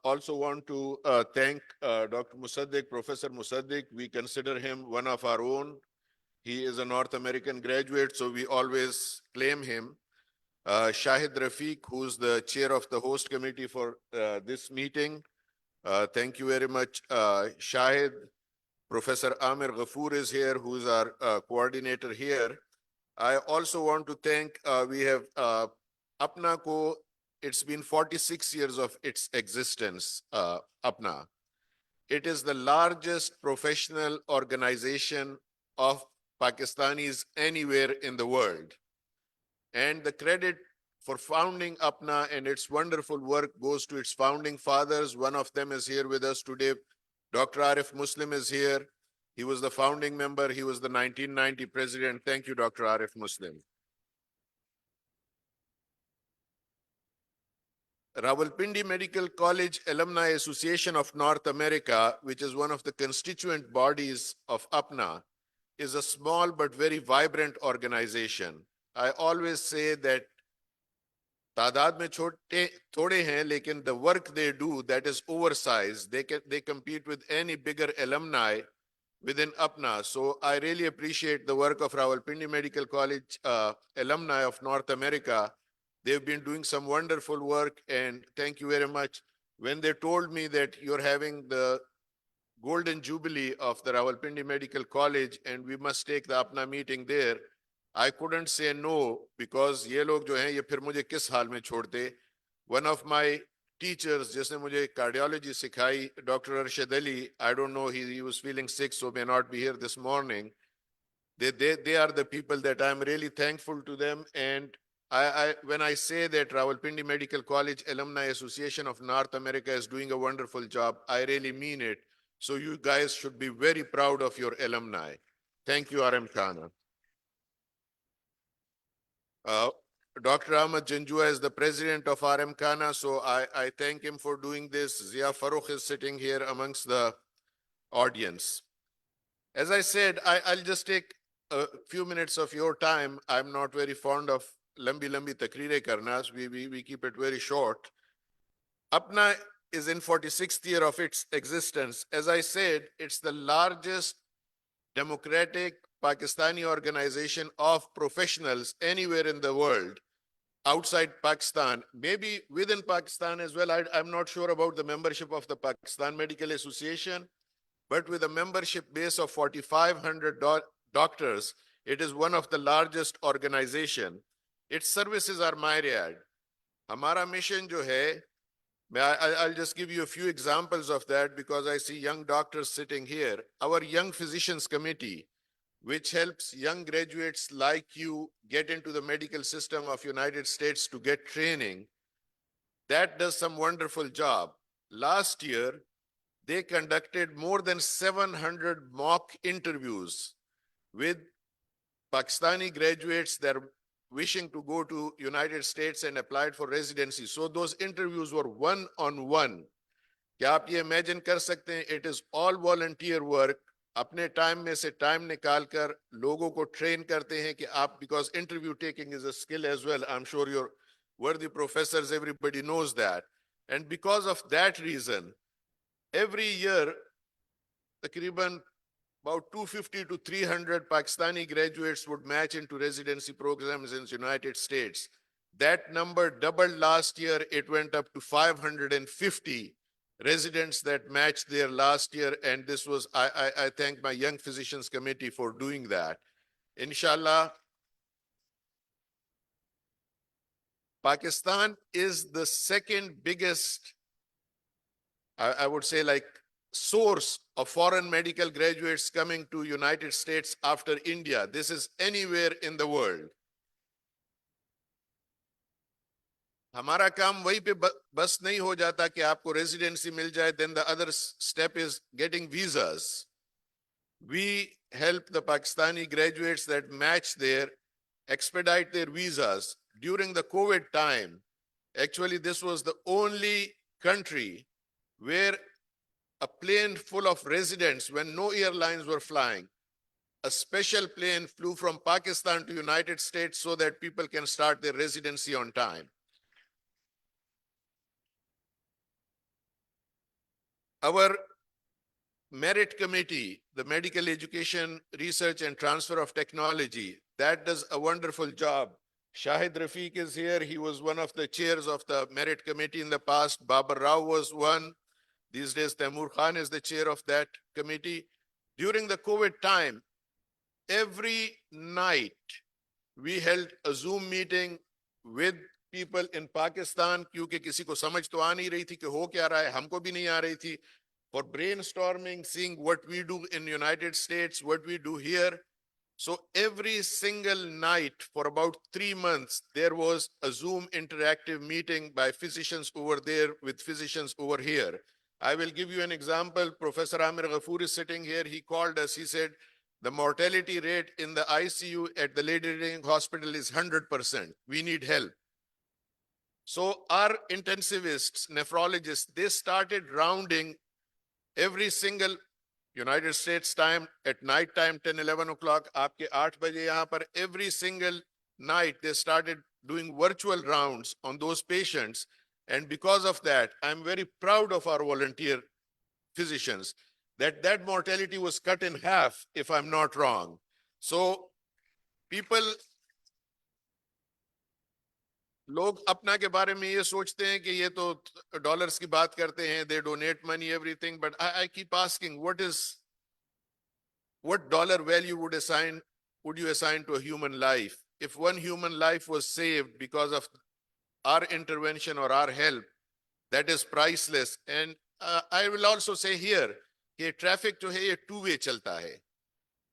also want to thank Dr. Musaddiq, Professor Musaddiq. We consider him one of our own. He is a North American graduate, so we always claim him. Shahid Rafiq, who's the chair of the host committee for this meeting. Thank you very much, Shahid. Professor Amir Ghafoor is here, who's our coordinator here. I also want to thank, we have Apna ko, it's been 46 years of its existence, Apna. It is the largest professional organization of Pakistanis anywhere in the world. And the credit for founding Apna and its wonderful work goes to its founding fathers. One of them is here with us today. Dr. Arif Muslim is here. He was the founding member. He was the 1990 president. Thank you, Dr. Arif Muslim. Rawalpindi Medical College Alumni Association of North America, which is one of the constituent bodies of APNA, is a small but very vibrant organization. I always say that तादाद में थोड़े हैं, लेकिन the work they do, that is oversized. They compete with any bigger alumni within APNA. So I really appreciate the work of Rawalpindi Medical College alumni of North America. They've been doing some wonderful work, and thank you very much. When they told me that you're having the Golden Jubilee of the Rawalpindi Medical College and we must take the APNA meeting there, I couldn't say no, because ये लोग जो हैं ये फिर मुझे किस हाल में छोड़ते. One of my teachers जिसने मुझे cardiology सिखाई, Dr. Arshad Ali, I don't know, he was feeling sick, so may not be here this morning. They are the people that I'm really thankful to them. And when I say that Rawalpindi Medical College Alumni Association of North America is doing a wonderful job, I really mean it. So you guys should be very proud of your alumni. Thank you, RM Khana. Dr. Ahmad Janjua is the president of RM Khana, so I thank him for doing this. Zia Farooq is sitting here amongst the audience. As I said, I'll just take a few minutes of your time. I'm not very fond of lambi takreere karnas. We keep it very short. Apna is in 46th year of its existence. As I said, it's the largest democratic Pakistani organization of professionals anywhere in the world, outside Pakistan, maybe within Pakistan as well. I'm not sure about the membership of the Pakistan Medical Association, but with a membership base of 4,500 doctors, it is one of the largest organization. Its services are myriad. Hamara mission jo hai, I'll just give you a few examples of that because I see young doctors sitting here. Our Young Physicians Committee, which helps young graduates like you get into the medical system of United States to get training, that does some wonderful job. Last year, they conducted more than 700 mock interviews with Pakistani graduates that are wishing to go to United States and applied for residency. So those interviews were one-on-one. क्या आप ये imagine कर सकते हैं? It is all volunteer work. अपने time में से time निकाल कर लोगों को train करते हैं कि आप, because interview taking is a skill as well. I'm sure your worthy professors, everybody knows that. And because of that reason, every year, takriban about 250 to 300 Pakistani graduates would match into residency programs in the United States. That number doubled last year. It went up to 550 residents that matched there last year. And this was, I thank my Young Physicians Committee for doing that. Inshallah, Pakistan is the second biggest, I would say, like, source of foreign medical graduates coming to United States after India. This is anywhere in the world. हमारा काम वहीं पे बस नहीं हो जाता कि आपको residency मिल जाए. Then the other step is getting visas. We help the Pakistani graduates that match their, expedite their visas during the COVID time. Actually, this was the only country where a plane full of residents, when no airlines were flying, a special plane flew from Pakistan to United States so that people can start their residency on time. Our merit committee, the Medical Education Research and Transfer of Technology, that does a wonderful job. Shahid Rafiq is here. He was one of the chairs of the merit committee in the past. Babar Rao was one. These days, Taimur Khan is the chair of that committee. During the COVID time, every night we held a Zoom meeting with people in Pakistan, क्योंकि किसी को समझ तो आ नहीं रही थी कि हो क्या रहा है, हमको भी नहीं आ रही थी, for brainstorming, seeing what we do in the United States, what we do here. So every single night for about 3 months, there was a Zoom interactive meeting by physicians over there with physicians over here. I will give you an example. Professor Amir Ghafoor is sitting here. He called us. He said, the mortality rate in the ICU at the Lady Reading Hospital is 100%. We need help. So our intensivists, nephrologists, they started rounding every single United States time at night time, 10, 11 o'clock, आपके 8 बजे यहाँ पर, every single night they started doing virtual rounds on those patients. And because of that, I'm very proud of our volunteer physicians that mortality was cut in half, if I'm not wrong. So people, लोग अपना के बारे में ये सोचते हैं कि ये तो डॉलर्स की बात करते हैं, they donate money, everything, but I keep asking, what dollar value would you assign to a human life? If one human life was saved because of our intervention or our help, that is priceless. And I will also say here कि traffic जो है ये 2-way चलता है.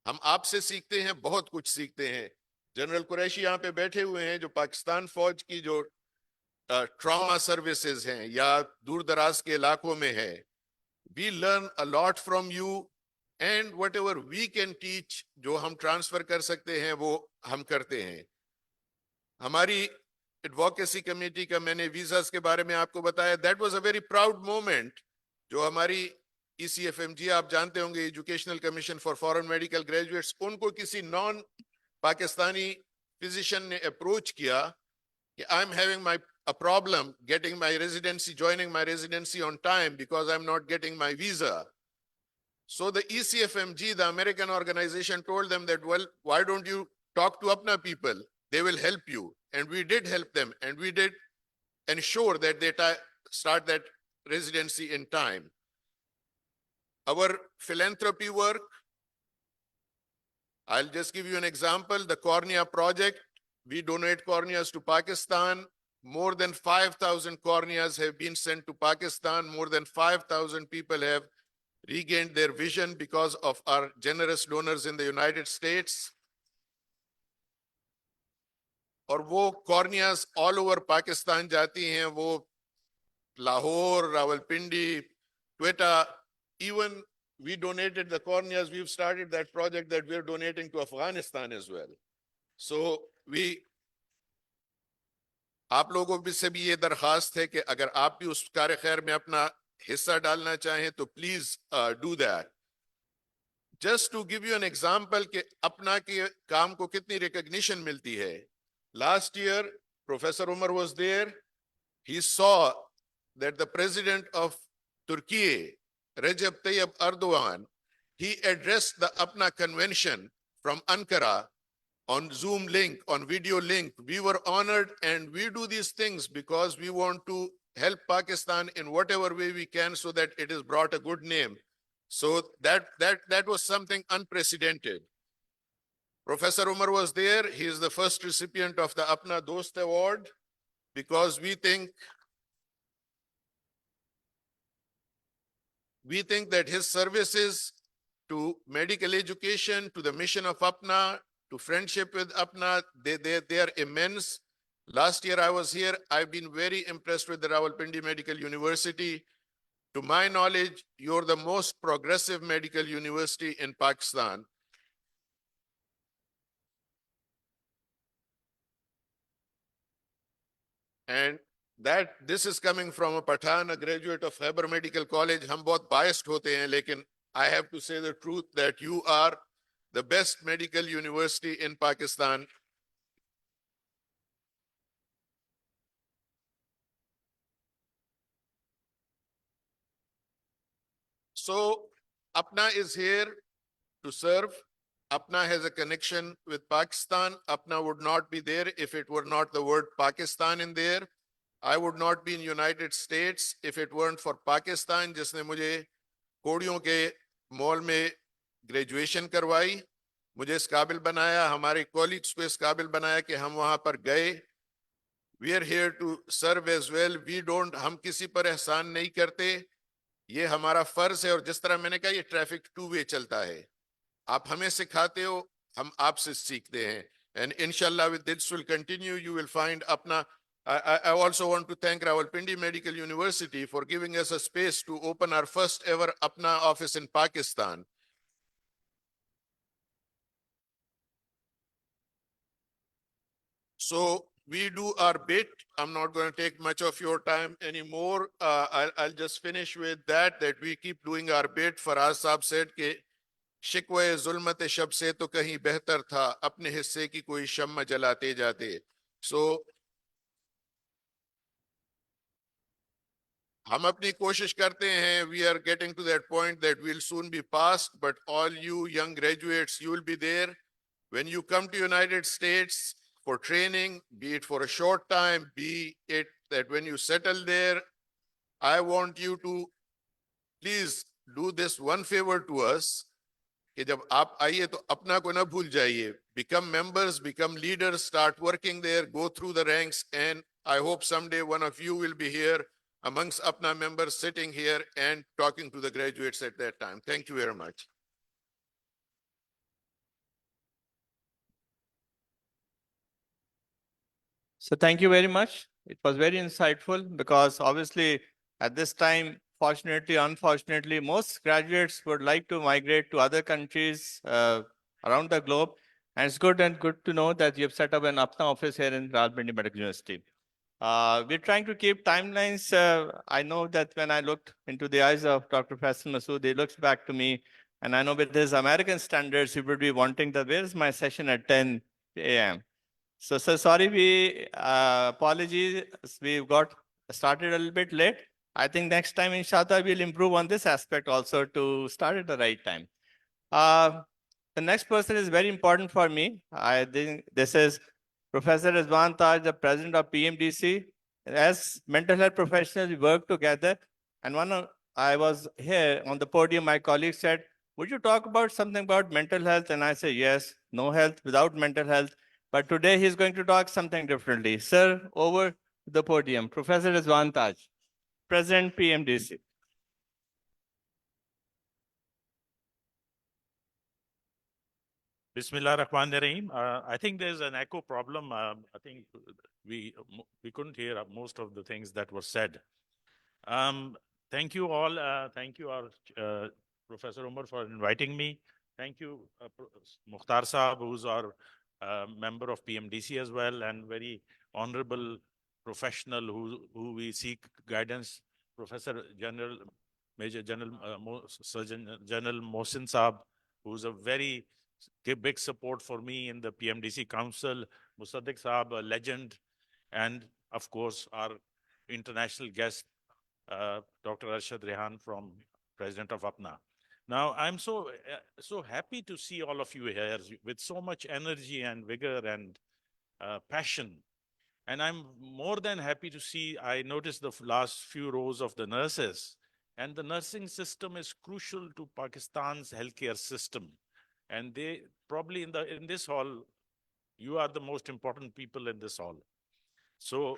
हम आपसे सीखते हैं, बहुत कुछ सीखते हैं. जनरल कुरैशी यहाँ पे बैठे हुए हैं जो पाकिस्तान फौज की जो ट्रॉमा सर्विसेज हैं या दूर दराज के इलाकों में है. We learn a lot from you, and whatever we can teach, जो हम ट्रांसफर कर सकते हैं वो हम करते हैं. हमारी एडवोकेसी कमेटी का मैंने वीजास के बारे में आपको बताया. That was a very proud moment. जो हमारी ECFMG आप जानते होंगे, educational commission for foreign medical graduates, उनको किसी नॉन पाकिस्तानी फिजिशियन ने अप्रोच किया कि I am having a problem getting my residency, joining my residency on time because I'm not getting my visa. So the ECFMG, the American organization, told them that, well, why don't you talk to Apna people? They will help you. And we did help them, and we did ensure that they start that residency in time. Our philanthropy work, I'll just give you an example. The Cornea Project, we donate corneas to Pakistan. More than 5,000 corneas have been sent to Pakistan. More than 5,000 people have regained their vision because of our generous donors in the United States. और वो corneas all over Pakistan जाती हैं, वो Lahore, Rawalpindi, Quetta. Even we donated the corneas. We've started that project that we're donating to Afghanistan as well. So आप लोगों से भी ये दरखास्त है कि अगर आप भी उस कार्य खैर में अपना हिस्सा डालना चाहें तो please do that. Just to give you an example कि अपना के काम को कितनी recognition मिलती है. Last year, Professor Umar was there. He saw that the president of Turkey, Recep Tayyip Erdogan, he addressed the Apna convention from Ankara on Zoom link, on video link. We were honored, and we do these things because we want to help Pakistan in whatever way we can so that it is brought a good name. So that was something unprecedented. Professor Umar was there. He is the first recipient of the Apna Dost Award because we think that his services to medical education, to the mission of Apna, to friendship with Apna, they are immense. Last year I was here. I've been very impressed with the Rawalpindi Medical University. To my knowledge, you're the most progressive medical university in Pakistan. And that this is coming from a Pathan, a graduate of Khyber Medical College. हम बहुत biased होते हैं, लेकिन I have to say the truth that you are the best medical university in Pakistan. So Apna is here to serve. Apna has a connection with Pakistan. Apna would not be there if it were not the word Pakistan in there. I would not be in United States if it weren't for Pakistan, जिसने मुझे कोड़ियों के mall में graduation करवाई, मुझे इस काबिल बनाया, हमारे कॉलीग्स को इस काबिल बनाया कि हम वहां पर गए. We are here to serve as well. We don't, हम किसी पर एहसान नहीं करते, ये हमारा फर्ज है. और जिस तरह मैंने कहा, ये ट्रैफिक 2 वे चलता है. आप हमें सिखाते हो, हम आपसे सीखते हैं. And inshallah, with this will continue. You will find Apna. I also want to thank Rawalpindi Medical University for giving us a space to open our first ever Apna office in Pakistan. So we do our bit. I'm not going to take much of your time anymore. I'll just finish with that we keep doing our bit. Faraz Saab said कि शिकवे जुल्मत शब से तो कहीं बेहतर था अपने हिस्से की कोई शम्मा जलाते जाते. So हम अपनी कोशिश करते हैं. We are getting to that point that we'll soon be past, but all you young graduates, you will be there. When you come to United States for training, be it for a short time, be it that when you settle there, I want you to please do this one favor to us. कि जब आप आइए तो अपना को ना भूल जाइए. Become members, become leaders, start working there, go through the ranks, and I hope someday one of you will be here amongst Apna members sitting here and talking to the graduates at that time. Thank you very much. So thank you very much. It was very insightful because obviously at this time, fortunately, unfortunately, most graduates would like to migrate to other countries around the globe. And it's good to know that you've set up an Apna office here in Rawalpindi Medical University. We're trying to keep timelines. I know that when I looked into the eyes of Dr. Faisal Masood, he looks back to me, and I know with his American standards, he would be wanting that, where's my session at 10 a.m.? So sorry, apologies, we've got started a little bit late. I think next time, inshallah, we'll improve on this aspect also to start at the right time. The next person is very important for me. I think this is Professor Rizwan Taj, the president of PMDC. As mental health professionals, we work together. And I was here on the podium, my colleague said, would you talk about something about mental health? And I said, yes, no health without mental health. But today he's going to talk something differently. Sir, over the podium, Professor Rizwan Taj, President PMDC. Bismillah Rahman Rahim. I think there's an echo problem. I think we couldn't hear most of the things that were said. Thank you all. Thank you, our Professor Umar, for inviting me. Thank you, Mukhtar Saab, who's our member of PMDC as well, and very honorable professional who we seek guidance, Professor General, Major General Surgeon General Mohsin Saab, who's a very big support for me in the PMDC Council, Musaddiq Saab, a legend, and of course, our international guest, Dr. Arshad Rehan, from President of Apna. Now, I'm so happy to see all of you here with so much energy and vigor and passion. And I'm more than happy to see, I noticed the last few rows of the nurses, and the nursing system is crucial to Pakistan's healthcare system. And they probably in this hall, you are the most important people in this hall. So,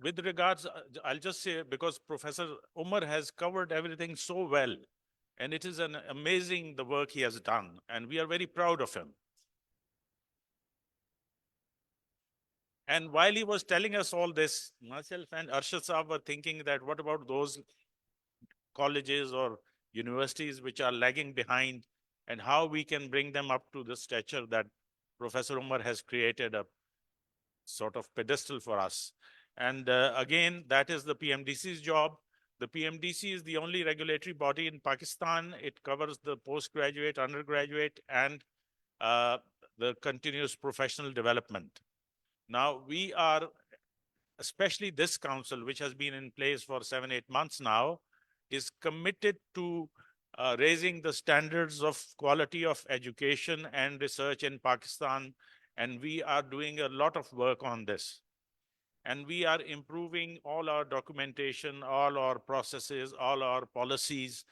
with regards, I'll just say, because Professor Umar has covered everything so well, and it is an amazing the work he has done, and we are very proud of him. And while he was telling us all this, myself and Arshad Saab were thinking that what about those colleges or universities which are lagging behind and how we can bring them up to the stature that Professor Umar has created a sort of pedestal for us. And again, that is the PMDC's job. The PMDC is the only regulatory body in Pakistan. It covers the postgraduate, undergraduate, and the continuous professional development. Now, we are, especially this council, which has been in place for 7-8 months now, is committed to raising the standards of quality of education and research in Pakistan. And we are doing a lot of work on this. And we are improving all our documentation, all our processes, all our policies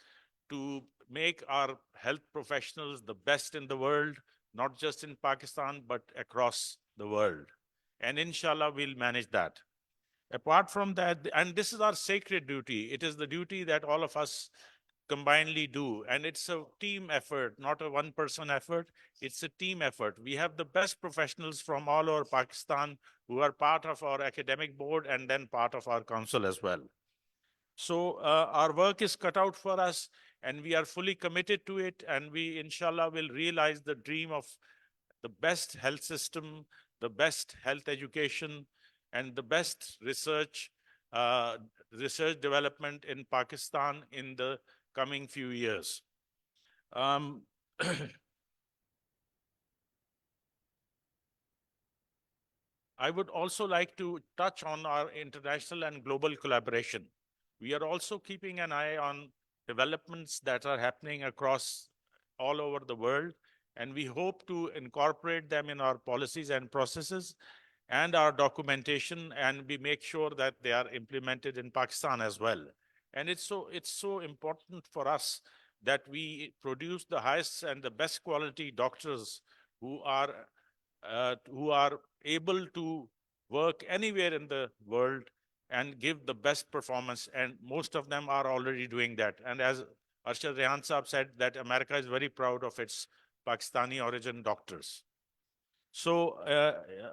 to make our health professionals the best in the world, not just in Pakistan, but across the world. And inshallah, we'll manage that. Apart from that, and this is our sacred duty, it is the duty that all of us combinedly do. And it's a team effort, not a one-person effort. It's a team effort. We have the best professionals from all over Pakistan who are part of our academic board and then part of our council as well. So our work is cut out for us and we are fully committed to it. And we, inshallah, will realize the dream of the best health system, the best health education, and the best research development in Pakistan in the coming few years. I would also like to touch on our international and global collaboration. We are also keeping an eye on developments that are happening across all over the world, and we hope to incorporate them in our policies and processes and our documentation, and we make sure that they are implemented in Pakistan as well. And it's so important for us that we produce the highest and the best quality doctors who are able to work anywhere in the world and give the best performance. And most of them are already doing that. And as Arshad Rehan Saab said, that America is very proud of its Pakistani origin doctors. So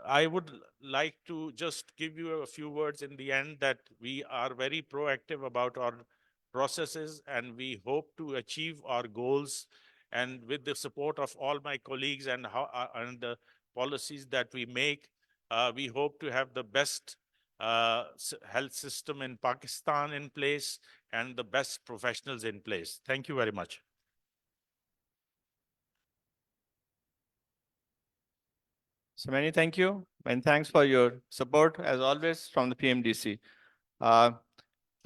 I would like to just give you a few words in the end that we are very proactive about our processes and we hope to achieve our goals. And with the support of all my colleagues and the policies that we make, we hope to have the best health system in Pakistan in place and the best professionals in place. Thank you very much. So many thank you and thanks for your support as always from the PMDC. I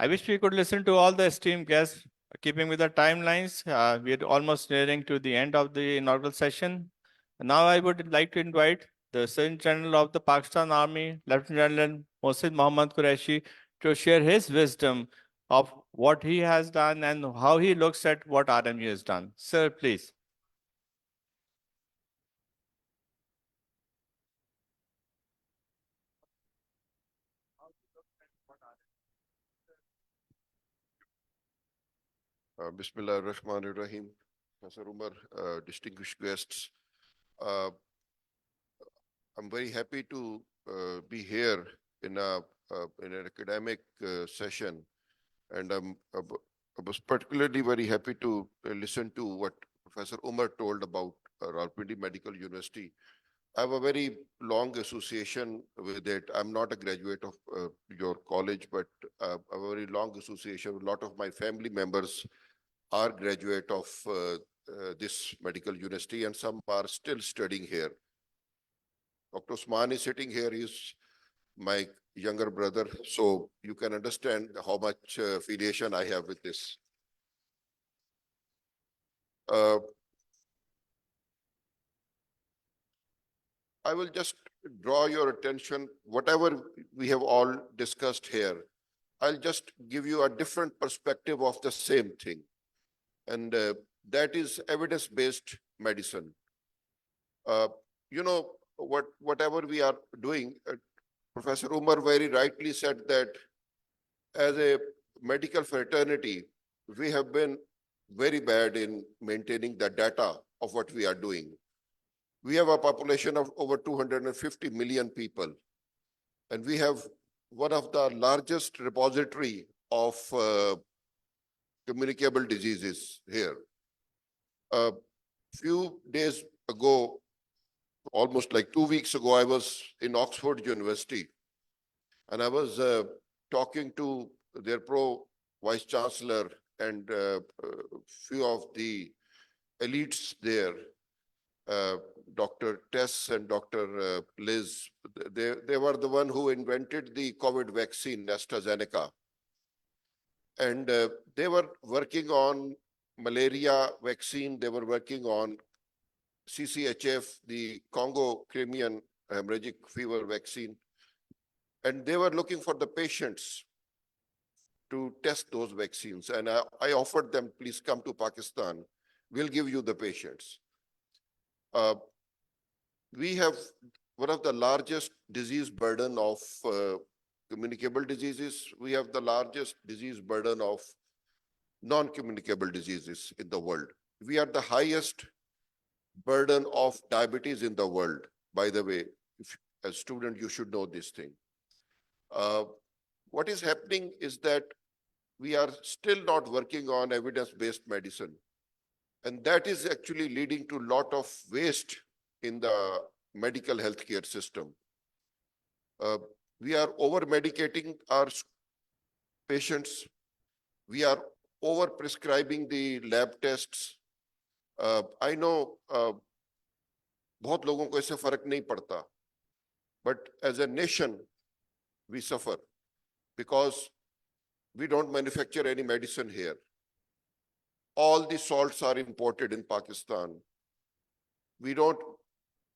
wish we could listen to all the esteemed guests. Keeping with the timelines, we are almost nearing to the end of the inaugural session. Now I would like to invite the Surgeon General of the Pakistan Army, Lieutenant General Mohsin Mohammad Qureshi, to share his wisdom of what he has done and how he looks at what RMU has done. Sir, please. Bismillah ar-Rahman ar-Rahim. Professor Umar, distinguished guests. I'm very happy to be here in an academic session, and I was particularly very happy to listen to what Professor Umar told about Rawalpindi Medical University. I have a very long association with it. I'm not a graduate of your college, but a very long association. A lot of my family members are graduate of this medical university, and some are still studying here. Dr. Osman is sitting here. He's my younger brother, so you can understand how much affiliation I have with this. I will just draw your attention, whatever we have all discussed here, I'll just give you a different perspective of the same thing. And that is evidence-based medicine. You know, whatever we are doing, Professor Umar very rightly said that as a medical fraternity, we have been very bad in maintaining the data of what we are doing. We have a population of over 250 million people, and we have one of the largest repository of communicable diseases here. few days ago, almost like 2 weeks ago, I was in Oxford University and I was talking to their pro vice chancellor and few of the elites there, Dr. Tess and Dr. Liz. They were the one who invented the COVID vaccine, AstraZeneca. And they were working on malaria vaccine. They were working on CCHF, the Congo Crimean hemorrhagic fever vaccine. And they were looking for the patients to test those vaccines. And I offered them, please come to Pakistan. We'll give you the patients. We have one of the largest disease burden of communicable diseases. We have the largest disease burden of non-communicable diseases in the world. We are the highest burden of diabetes in the world. By the way, if, as a student, you should know this thing. What is happening is that we are still not working on evidence-based medicine. And that is actually leading to a lot of waste in the medical healthcare system. We are over-medicating our patients. We are over-prescribing the lab tests. I know बहुत लोगों को इससे फर्क नहीं पड़ता. But as a nation, we suffer because we don't manufacture any medicine here. All the salts are imported in Pakistan. We don't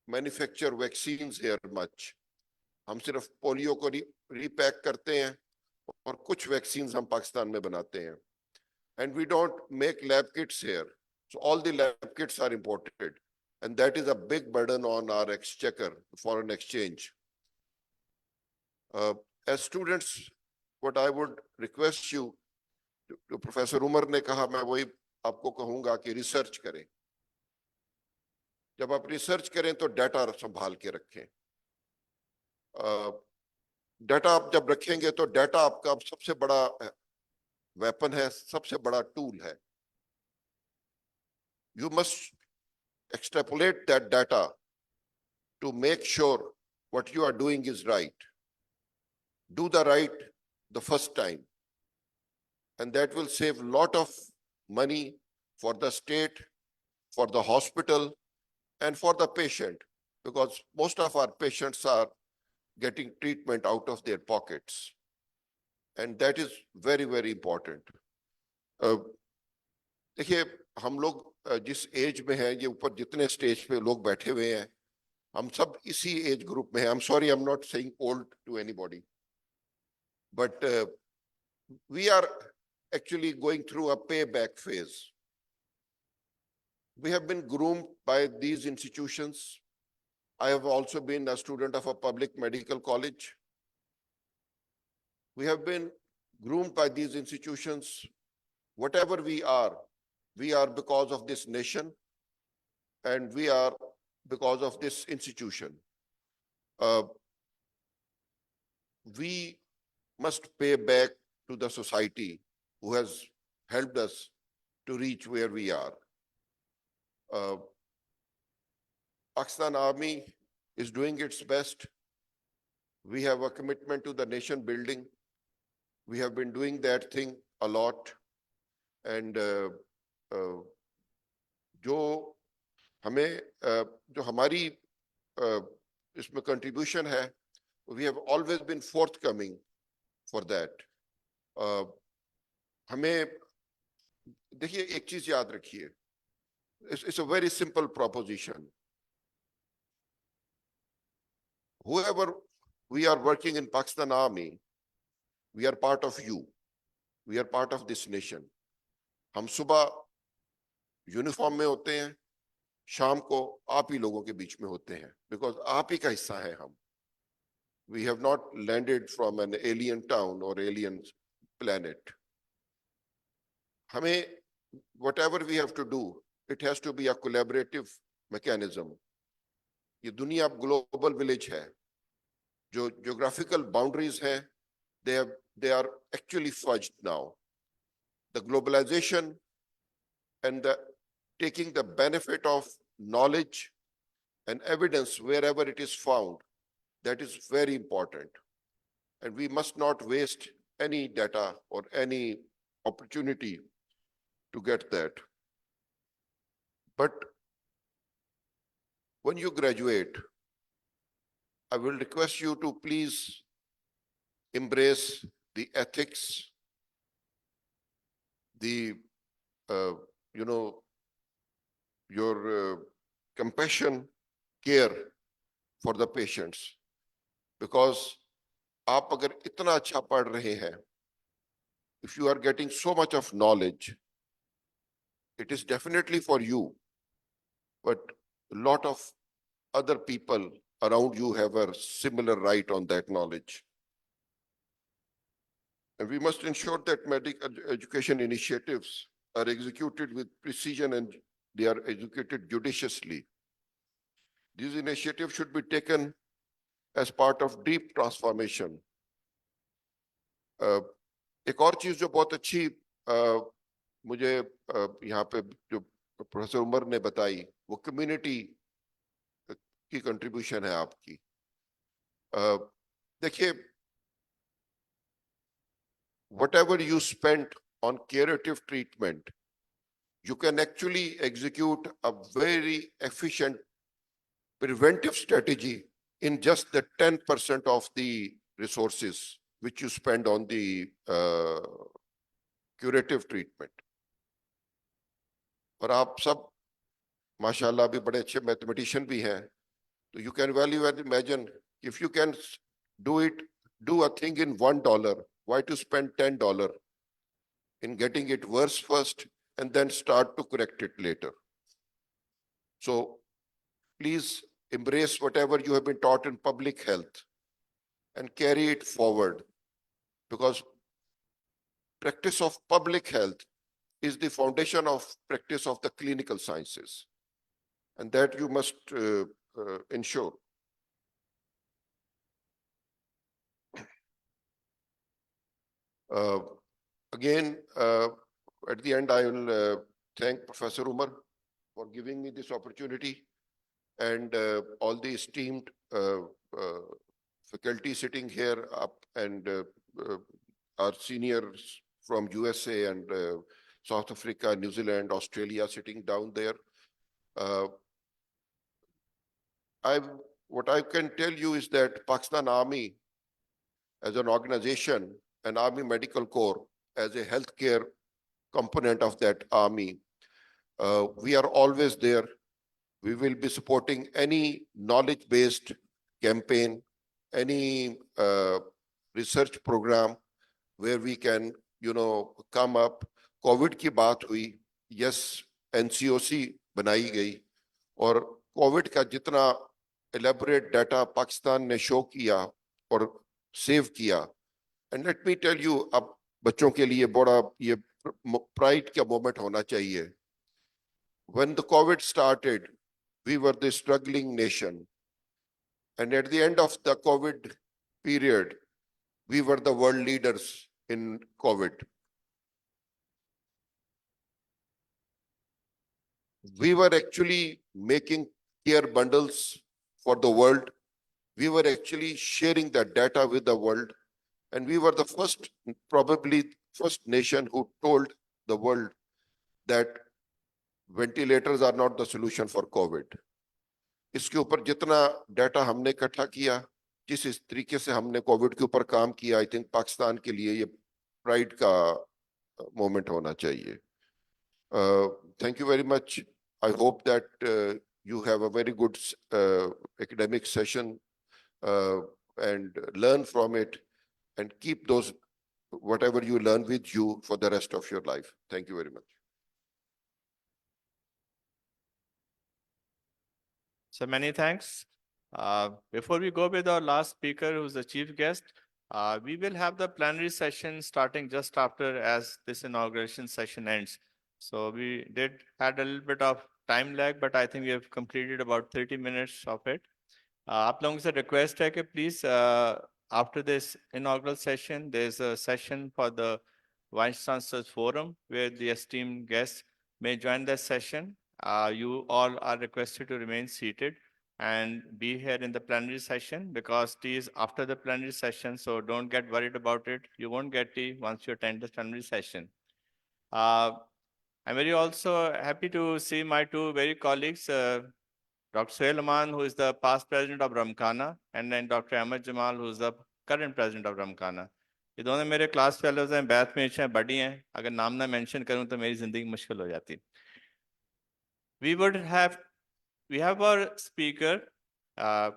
manufacture vaccines here much. हम सिर्फ polio को रीपैक करते हैं और कुछ vaccines हम पाकिस्तान में बनाते हैं. And we don't make lab kits here. So all the lab kits are imported. And that is a big burden on our exchequer, foreign exchange. As students, what I would request you, to Professor Umar ने कहा, मैं वही आपको कहूंगा कि research करें. जब आप रिसर्च करें तो डाटा संभाल के रखें. डाटा आप जब रखेंगे तो डाटा आपका सबसे बड़ा वेपन है, सबसे बड़ा टूल है. You must extrapolate that data to make sure what you are doing is right. Do the right the first time. And that will save a lot of money for the state, for the hospital, and for the patient, because most of our patients are getting treatment out of their pockets. And that is very, very important. देखिए, हम लोग जिस as में हैं, ये ऊपर जितने stage पे लोग बैठे हुए हैं, हम सब इसी एज ग्रुप में हैं. I'm sorry, I'm not saying old to anybody. But we are actually going through a payback phase. We have been groomed by these institutions. I have also been a student of a public medical college. We have been groomed by these institutions. Whatever we are because of this nation, and we are because of this institution. We must pay back to the society who has helped us to reach where we are. Pakistan Army is doing its best. We have a commitment to the nation building. We have been doing that thing a lot. And जो हमारी इसमें contribution है, we have always been forthcoming for that. हमें देखिए, एक चीज याद रखिए. It's a very simple proposition. Whoever we are working in Pakistan Army, we are part of you. We are part of this nation. हम सुबह uniform में होते हैं, शाम को आप ही लोगों के बीच में होते हैं, because आप ही का हिस्सा है हम. We have not landed from an alien town or alien planet. हमें whatever we have to do, it has to be a collaborative mechanism. ये दुनिया global village है. जो geographical boundaries हैं, they are actually fudged now. The globalization and the taking the benefit of knowledge and evidence wherever it is found. That is very important. And we must not waste any data or any opportunity to get that. But when you graduate, I will request you to please embrace the ethics, the, your compassion, care for the patients. Because आप अगर इतना अच्छा पढ़ रहे हैं, if you are getting so much of knowledge, it is definitely for you, but a lot of other people around you have a similar right on that knowledge. And we must ensure that medical education initiatives are executed with precision and they are executed judiciously. These initiatives should be taken as part of deep transformation. एक और चीज जो बहुत अच्छी मुझे यहाँ पे जो प्रोफेसर उमर ने बताई, वो कम्युनिटी की कंट्रीब्यूशन है आपकी. देखिए, whatever you spent on curative treatment, you can actually execute a very efficient preventive strategy in just the 10% of the resources which you spend on the curative treatment. और आप सब माशाल्लाह भी बड़े अच्छे मैथमेटिशियन भी हैं, तो you can well imagine if you can do a thing in $1, why to spend $10 in getting it worse first and then start to correct it later. So please embrace whatever you have been taught in public health and carry it forward, because practice of public health is the foundation of practice of the clinical sciences, and that you must ensure. Again, at the end, I will thank Professor Umar for giving me this opportunity, and all the esteemed faculty sitting here up, and our seniors from USA and South Africa, New Zealand, Australia sitting down there. What I can tell you is that Pakistan Army as an organization and Army Medical Corps as a healthcare component of that army, we are always there. We will be supporting any knowledge-based campaign, any research program where we can, come up. COVID की बात हुई, yes, NCOC बनाई गई, और COVID का जितना elaborate data Pakistan ने show किया और सेव किया, and let me tell you, अब बच्चों के लिए बड़ा ये pride का moment होना चाहिए. When the COVID started, we were the struggling nation. And at the end of the COVID period, we were the world leaders in COVID. We were actually making care bundles for the world. We were actually sharing that data with the world. And we were the first, probably first nation who told the world that ventilators are not the solution for COVID. इसके ऊपर जितना data हमने इकट्ठा किया, जिस तरीके से हमने कोविड के ऊपर काम किया, आई थिंक पाकिस्तान के लिए ये प्राइड का मोमेंट होना चाहिए. Thank you very much. I hope that you have a very good academic session and learn from it and keep those, whatever you learn with you for the rest of your life. Thank you very much. So many thanks. Before we go with our last speaker, who's the chief guest, we will have the plenary session starting just after as this inauguration session ends. So we had a little bit of time lag, but I think we have completed about 30 minutes of it. आप लोगों से request है कि please after this inaugural session, there's a session for the Vice Chancellor's Forum where the esteemed guests may join the session. You all are requested to remain seated and be here in the plenary session because tea is after the plenary session, so don't get worried about it. You won't get tea once you attend the plenary session. I'm very also happy to see my two very colleagues, Dr. Suhail Aman, who is the past president of Ramkhana, and then Dr. Ahmed Jamal, who is the current president of Ramkhana. ये दोनों मेरे class fellows हैं, batchmates हैं, बडी हैं. अगर नाम ना mention करूं तो मेरी जिंदगी मुश्किल हो जाती. We have our speaker,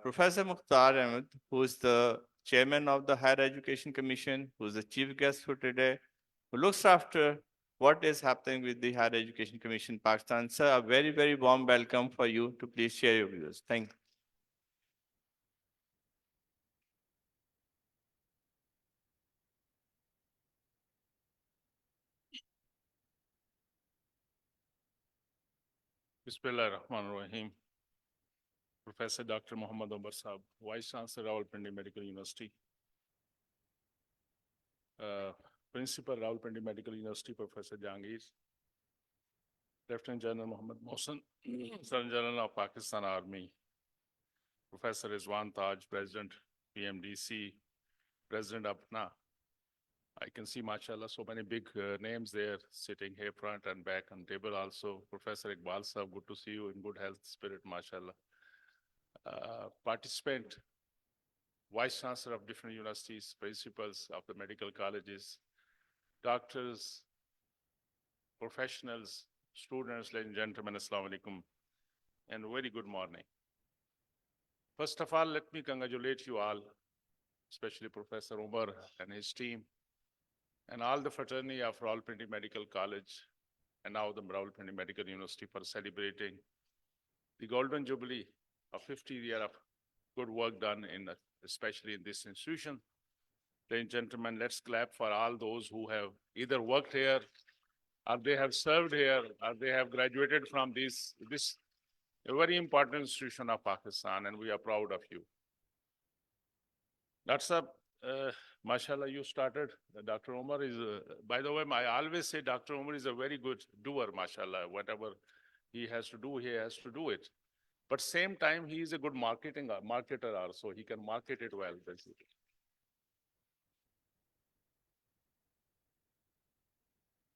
Professor Mukhtar Ahmed, who is the chairman of the Higher Education Commission, who is the chief guest for today, who looks after what is happening with the Higher Education Commission Pakistan. Sir, a very, very warm welcome for you to please share your views. Thank you. Bismillahirrahmanirrahim. Professor Dr. Muhammad Omar Saab, Vice Chancellor, Rawalpindi Medical University. Principal, Rawalpindi Medical University, Professor Jahangir. Lieutenant General Muhammad Mohsen, Surgeon General of Pakistan Army. Professor Rizwan Taj, President, PMDC, President Apna. I can see, mashallah, so many big names there sitting here front and back on table also. Professor Iqbal Saab, good to see you in good health spirit, mashallah. Participant, Vice Chancellor of different universities, principals of the medical colleges, doctors, professionals, students, ladies and gentlemen, assalamu alaikum, and very good morning. First of all, let me congratulate you all, especially Professor Umar and his team, and all the fraternity of Rawalpindi Medical College, and now the Rawalpindi Medical University for celebrating the Golden Jubilee of 50 years of good work done especially in this institution. Ladies and gentlemen, let's clap for all those who have either worked here, or they have served here, or they have graduated from this a very important institution of Pakistan, and we are proud of you. That's mashallah, you started. Dr. Umar is, by the way, I always say Dr. Umar is a very good doer, mashallah. Whatever he has to do, he has to do it. But same time, he is a good marketer also. He can market it well, basically.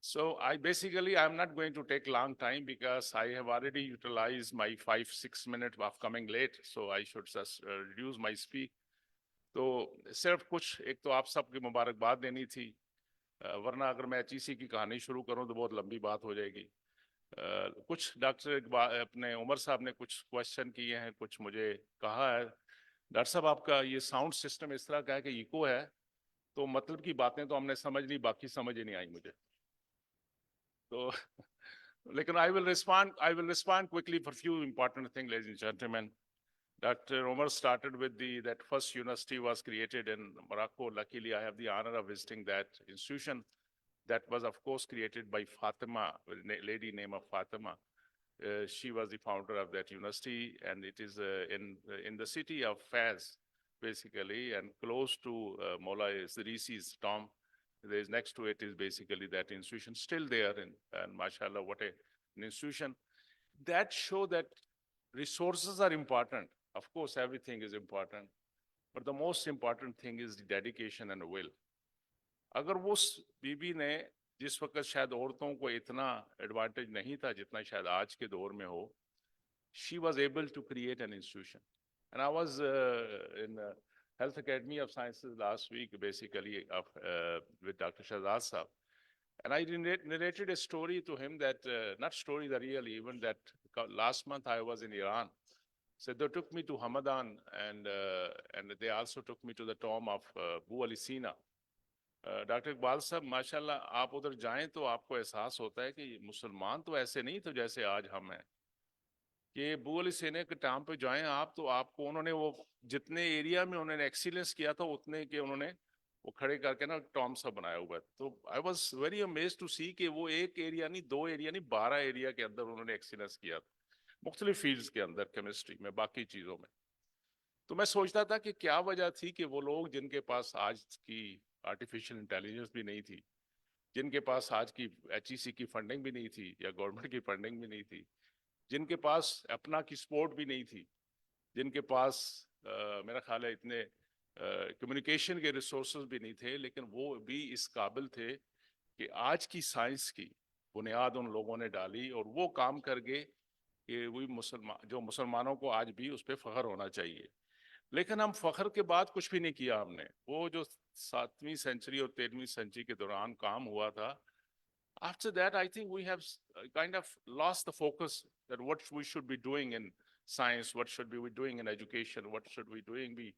So I'm not going to take long time because I have already utilized my 5-6 minutes of coming late. So I should just reduce my speak. तो सिर्फ कुछ एक तो आप सबकी मुबारकबाद देनी थी, वरना अगर मैं HEC की कहानी शुरू करूं तो बहुत लंबी बात हो जाएगी. कुछ डॉक्टर अपने उमर साहब ने कुछ क्वेश्चन किए हैं, कुछ मुझे कहा है. डॉक्टर साहब, आपका ये साउंड सिस्टम इस तरह का है कि इको है, तो मतलब की बातें तो हमने समझ ली, बाकी समझ ही नहीं आई मुझे. तो लेकिन I will respond quickly for few important things, ladies and gentlemen. Dr. Umar started with that first university was created in Morocco. Luckily, I have the honor of visiting that institution. That was, of course, created by Fatima, a lady named Fatima. She was the founder of that university, and it is in the city of Fez, basically, and close to Mola Zirisi's tomb. There's next to it is basically that institution still there, and mashallah, what an institution. That show that resources are important. Of course, everything is important, but the most important thing is the dedication and will. अगर वो बीबी ने जिस वक्त शायद औरतों को इतना advantage नहीं था जितना शायद आज के दौर में हो, she was able to create an institution. And I was in Health Academy of Sciences last week, basically with Dr. Shahzad Saab. And I narrated a story to him that, not story, the real event that last month I was in Iran. So they took me to Hamadan, and they also took me to the tomb of Bu Ali Sina. Doctor Iqbal साहब, माशाल्लाह, आप उधर जाएं तो आपको एहसास होता है कि मुसलमान तो ऐसे नहीं थे जैसे आज हम हैं. कि बू अली सीना के टाइम पे जाएं आप तो आपको उन्होंने वो जितने एरिया में उन्होंने एक्सीलेंस किया था उतने के उन्होंने वो खड़े करके ना टॉम सा बनाया हुआ है. तो I was very amazed to see कि वो एक एरिया नहीं, 2 एरिया नहीं, 12 एरिया के अंदर उन्होंने एक्सीलेंस किया था, मुख्तलिफ फील्ड्स के अंदर, केमिस्ट्री में, बाकी चीज़ों में. तो मैं सोचता था कि क्या वजह थी कि वो लोग जिनके पास आज की आर्टिफिशियल इंटेलिजेंस भी नहीं थी, जिनके पास आज की HEC की फंडिंग भी नहीं थी या गवर्नमेंट की फंडिंग भी नहीं थी, जिनके पास अपना की सपोर्ट भी नहीं थी, जिनके पास मेरा ख्याल है इतने कम्युनिकेशन के रिसोर्सेज भी नहीं थे, लेकिन वो भी इस काबिल थे कि आज की साइंस की बुनियाद उन लोगों ने डाली और वो काम कर गए कि वही मुसलमानों को आज भी उस पर फख्र होना चाहिए। लेकिन हम फख्र के बाद कुछ भी नहीं किया हमने। वो जो 7वीं सेंचुरी और 13वीं सेंचुरी के दौरान काम हुआ था, after that I think we have kind of lost the focus that what we should be doing in science, what should we be doing in education, what should we doing be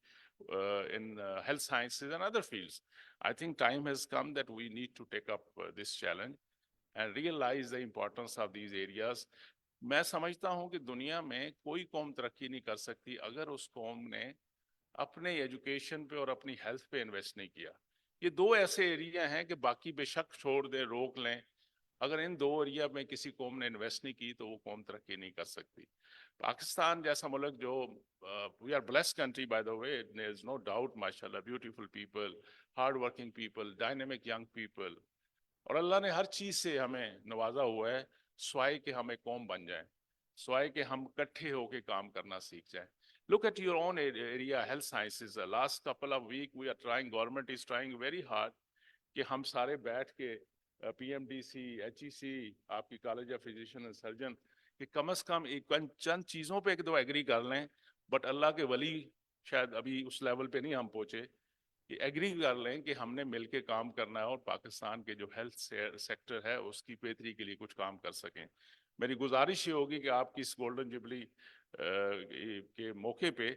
in health sciences and other fields. I think time has come that we need to take up this challenge and realize the importance of these areas. मैं समझता हूं कि दुनिया में कोई कौम तरक्की नहीं कर सकती अगर उस कौम ने अपने एजुकेशन पे और अपनी हेल्थ पे इन्वेस्ट नहीं किया। ये दो ऐसे एरिया हैं कि बाकी बेशक छोड़ दें, रोक लें, अगर इन दो एरिया में किसी कौम ने इन्वेस्ट नहीं की तो वो कौम तरक्की नहीं कर सकती। पाकिस्तान जैसा मुल्क जो we are blessed country by the way, there is no doubt, माशाल्लाह, beautiful people, hard working people, dynamic young people, और अल्लाह ने हर चीज से हमें नवाजा हुआ है स्वाय के हम एक कौम बन जाएं, स्वाय के हम इकट्ठे होके काम करना सीख जाएं। Look at your own area, health sciences. Last couple of weeks we are trying, government is trying very hard कि हम सारे बैठ के PMDC, HEC, आपकी college of physician and surgeon, कि कम से कम एक चंद चीज़ों पे एक दो एग्री कर लें। बट अल्लाह के वली शायद अभी उस लेवल पे नहीं हम पहुँचे कि एग्री कर लें कि हमने मिलके काम करना है और पाकिस्तान के जो हेल्थ सेक्टर है उसकी बेहतरी के लिए कुछ काम कर सकें। मेरी गुजारिश ये होगी कि आपकी इस गोल्डन जुबली के मौके पे,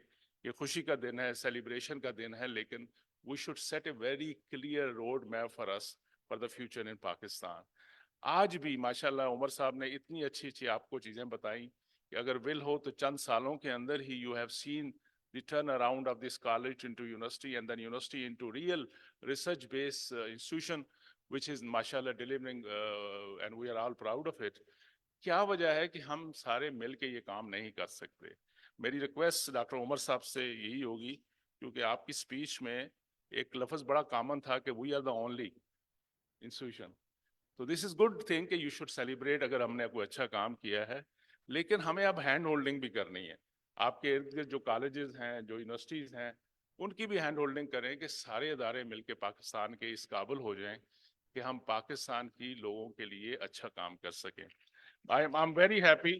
ये खुशी का दिन है, सेलिब्रेशन का दिन है, लेकिन we should set a very clear road map for us for the future in Pakistan. आज भी माशाल्लाह उमर साहब ने इतनी अच्छी अच्छी आपको चीज़ें बताई कि अगर विल हो तो चंद सालों के अंदर ही you have seen the turnaround of this college into university and then university into real research based institution which is mashallah delivering and we are all proud of it. क्या वजह है कि हम सारे मिल के ये काम नहीं कर सकते? मेरी रिक्वेस्ट डॉक्टर उमर साहब से यही होगी, क्योंकि आपकी स्पीच में एक लफ्ज बड़ा कॉमन था कि we are the only institution. तो दिस इज गुड थिंग कि यू शुड सेलिब्रेट अगर हमने कोई अच्छा काम किया है, लेकिन हमें अब हैंड होल्डिंग भी करनी है। आपके इर्द गिर्द जो कॉलेजेस हैं, जो यूनिवर्सिटीज़ हैं, उनकी भी हैंड होल्डिंग करें कि सारे इदारे मिलकर पाकिस्तान के इस काबिल हो जाएं कि हम पाकिस्तान की लोगों के लिए अच्छा काम कर सकें। I'm very happy.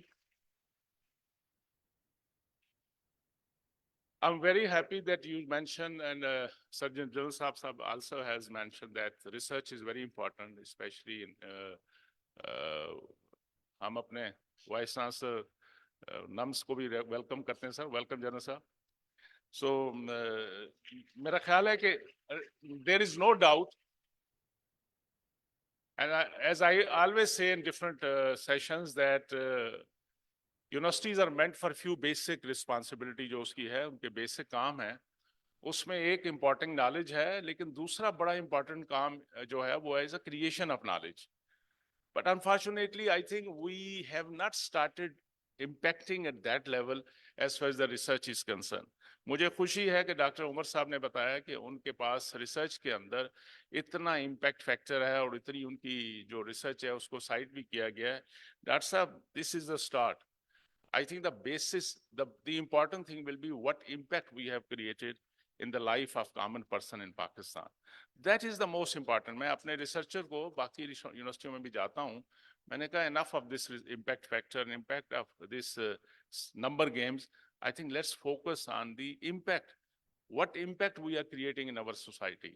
I'm very happy that you mentioned, and Surgeon General Saab also has mentioned that research is very important, especially in हम अपने वाइस चांसलर नम्स को भी वेलकम करते हैं। सर, वेलकम जनरल साहब। सो मेरा ख्याल है कि there is no doubt, and as I always say in different sessions that universities are meant for few basic responsibility, जो उसकी है, उनके बेसिक काम है, उसमें एक इम्पॉर्टेंट नॉलेज है, लेकिन दूसरा बड़ा इम्पॉर्टेंट काम जो है वो है is a creation of knowledge. But unfortunately I think we have not started impacting at that level as far as the research is concerned. मुझे खुशी है कि डॉक्टर उमर साहब ने बताया कि उनके पास रिसर्च के अंदर इतना इम्पैक्ट फैक्टर है और इतनी उनकी जो रिसर्च है उसको साइट भी किया गया है। डॉक्टर साहब, this is the start. I think the basis, the important thing will be what impact we have created in the life of common person in Pakistan. That is the most important. मैं अपने researcher को बाकी यूनिवर्सिटियों में भी जाता हूँ, मैंने कहा enough of this impact factor and impact of this number games. I think let's focus on the impact. What impact we are creating in our society.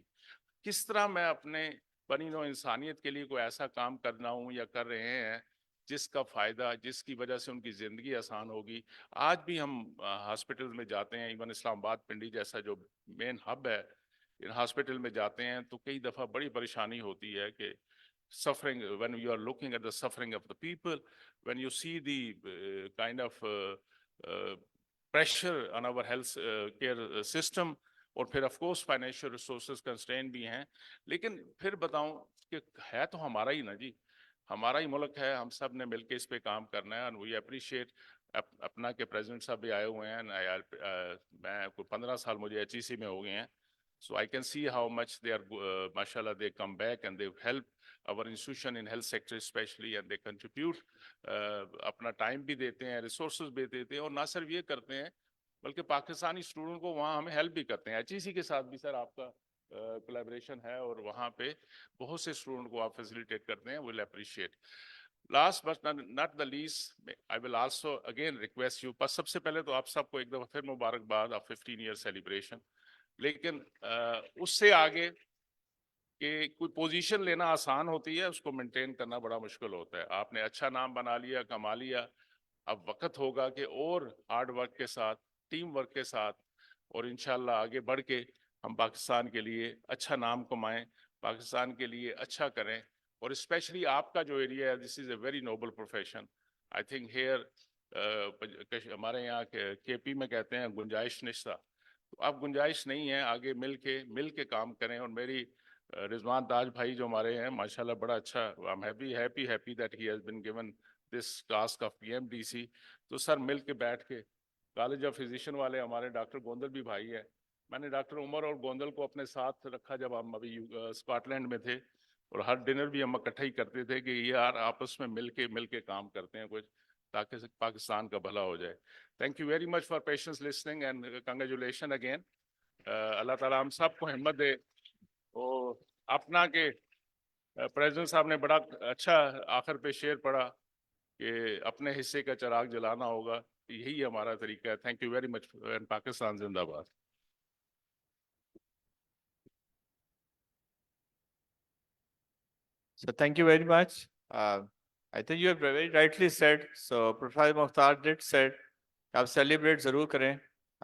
किस तरह मैं अपने बनी नौ इंसानियत के लिए कोई ऐसा काम करना हूँ या कर रहे हैं जिसका फायदा, जिसकी वजह से उनकी जिंदगी आसान होगी। आज भी हम हॉस्पिटल में जाते हैं, इवन इस्लामाबाद पिंडी जैसा जो मेन हब है, इन हॉस्पिटल में जाते हैं तो कई दफ़ा बड़ी परेशानी होती है कि suffering, when you are looking at the suffering of the people, when you see the kind of pressure on our health care system, और फिर of course financial resources constraint भी हैं, लेकिन फिर बताऊं कि है तो हमारा ही ना जी, हमारा ही मुल्क है, हम सब ने मिलकर इस पे काम करना है। वी अप्रिशिएट अपना के प्रेसिडेंट साहब भी आए हुए हैं, मैं कोई 15 साल मुझे HEC में हो गए हैं, So I can see how much they are, mashallah, they come back and they've helped our institution in health sector especially, and they contribute, अपना time भी देते हैं, resources भी देते हैं, और ना सिर्फ ये करते हैं बल्कि पाकिस्तानी स्टूडेंट को वहाँ हमें हेल्प भी करते हैं। एचईसी के साथ भी सर आपका कोलैबोरेशन है और वहाँ पे बहुत से स्टूडेंट को आप फैसिलिटेट करते हैं, will appreciate. Last but not the least, I will also again request you, पर सबसे पहले तो आप सबको एक दफा फिर मुबारकबाद ऑफ 15 ईयर सेलिब्रेशन। लेकिन उससे आगे कि कोई पोजीशन लेना आसान होती है, उसको मेंटेन करना बड़ा मुश्किल होता है। आपने अच्छा नाम बना लिया, कमा लिया, अब वक्त होगा कि और हार्ड वर्क के साथ, टीम वर्क के साथ, और इंशाल्लाह आगे बढ़ के हम पाकिस्तान के लिए अच्छा नाम कमाएं, पाकिस्तान के लिए अच्छा करें। और स्पेशली आपका जो एरिया है, this is a very noble profession. I think here हमारे यहाँ केपी में कहते हैं गुंजाइश निश्ता, तो अब गुंजाइश नहीं है, आगे मिल के काम करें। और मेरी रिजवान ताज भाई जो हमारे हैं माशाल्लाह बड़ा अच्छा, I am happy that he has been given this task of PMDC. तो सर मिल के बैठ के, कॉलेज ऑफ फिजिशियन वाले हमारे डॉक्टर गोंदल भी भाई है, मैंने डॉक्टर उमर और गोंदल को अपने साथ रखा जब हम अभी स्कॉटलैंड में थे, और हर डिनर भी हम इकट्ठा ही करते थे कि यार आपस में मिल के काम करते हैं कुछ, ताकि पाकिस्तान का भला हो जाए। Thank you very much for patience listening and congratulation again. अल्लाह ताला हम सबको हिम्मत दे। और अपना के प्रेसिडेंट साहब ने बड़ा अच्छा आखिर पे शेर पढ़ा कि अपने हिस्से का चिराग जलाना होगा, यही हमारा तरीका है। Thank you very much and Pakistan जिंदाबाद। So thank you very much. I think you have very rightly said. So Professor Mukhtar did said, आप celebrate जरूर करें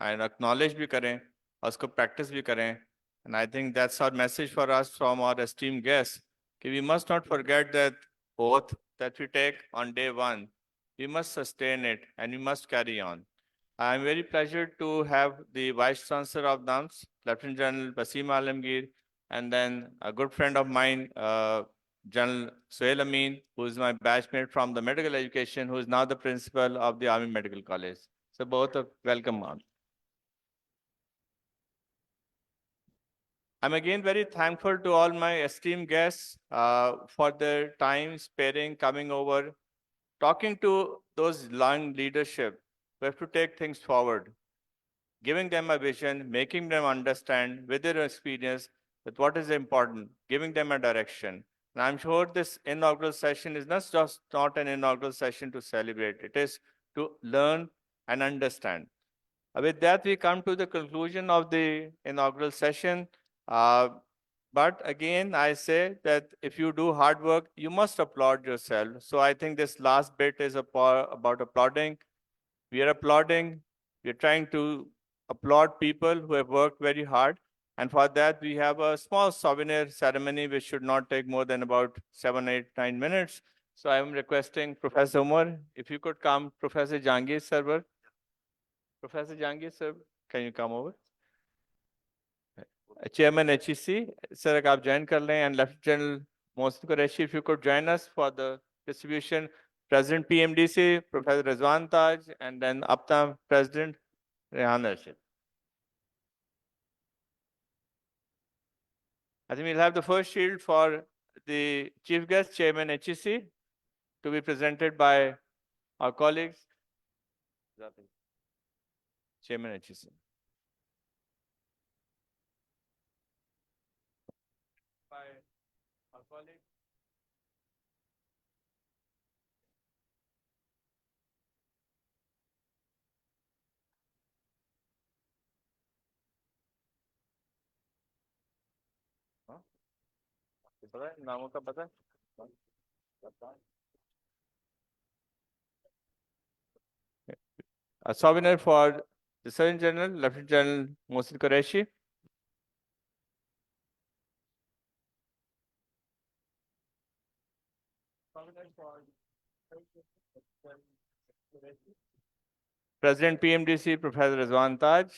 and acknowledge भी करें और उसको practice भी करें. And I think that's our message for us from our esteemed guests. कि we must not forget that oath that we take on day one. We must sustain it and we must carry on. I am very pleased to have the Vice Chancellor of NAMS, Lieutenant General Basim Alamgir, and then a good friend of mine, General Suhail Amin, who is my batchmate from the medical education, who is now the principal of the Army Medical College. So both are welcome on. I'm again very thankful to all my esteemed guests for their time sparing, coming over, talking to those young leadership who have to take things forward, giving them a vision, making them understand with their experience that what is important, giving them a direction. And I'm sure this inaugural session is not an inaugural session to celebrate. It is to learn and understand. With that, we come to the conclusion of the inaugural session. But again, I say that if you do hard work, you must applaud yourself. So I think this last bit is about applauding. We are applauding. We are trying to applaud people who have worked very hard. And for that, we have a small souvenir ceremony, which should not take more than about 7, 8, 9 minutes. So I am requesting Professor Umar, if you could come, Professor Jahangir Sarwar. Professor Jahangir sir, can you come over? Chairman HEC, sir, आप join कर लें, and Lieutenant General Mohsin Qureshi, if you could join us for the distribution. President PMDC, Professor Rizwan Taj, and then APTA President Rehan Rashid. I think we'll have the first shield for the chief guest, Chairman HEC, to be presented by our colleagues. Chairman HEC. By our colleague. पता है नामों का पता है? A souvenir for the Surgeon General, Lieutenant General Mohsin Qureshi. President PMDC, Professor Rizwan Taj.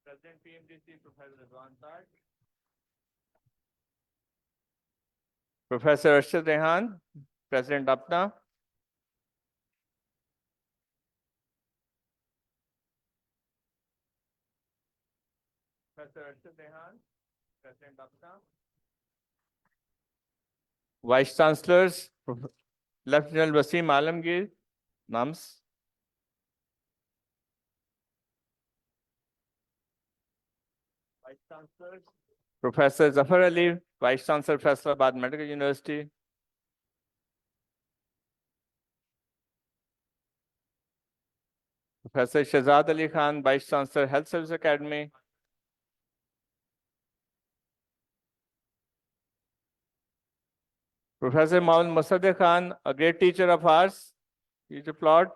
President PMDC, Professor Rizwan Taj. Professor Arshad Rehan, President APNA. Professor Arshad Rehan, President Apna. Vice Chancellors, Lieutenant Wasim Alamgir, NAMS. Vice Chancellors, Professor Zafar Ali, Vice Chancellor, Faisalabad Medical University. Professor Shahzad Ali Khan, Vice Chancellor, Health Service Academy. Professor Mohammad Musaddiq Khan, a great teacher of ours. Huge applaud.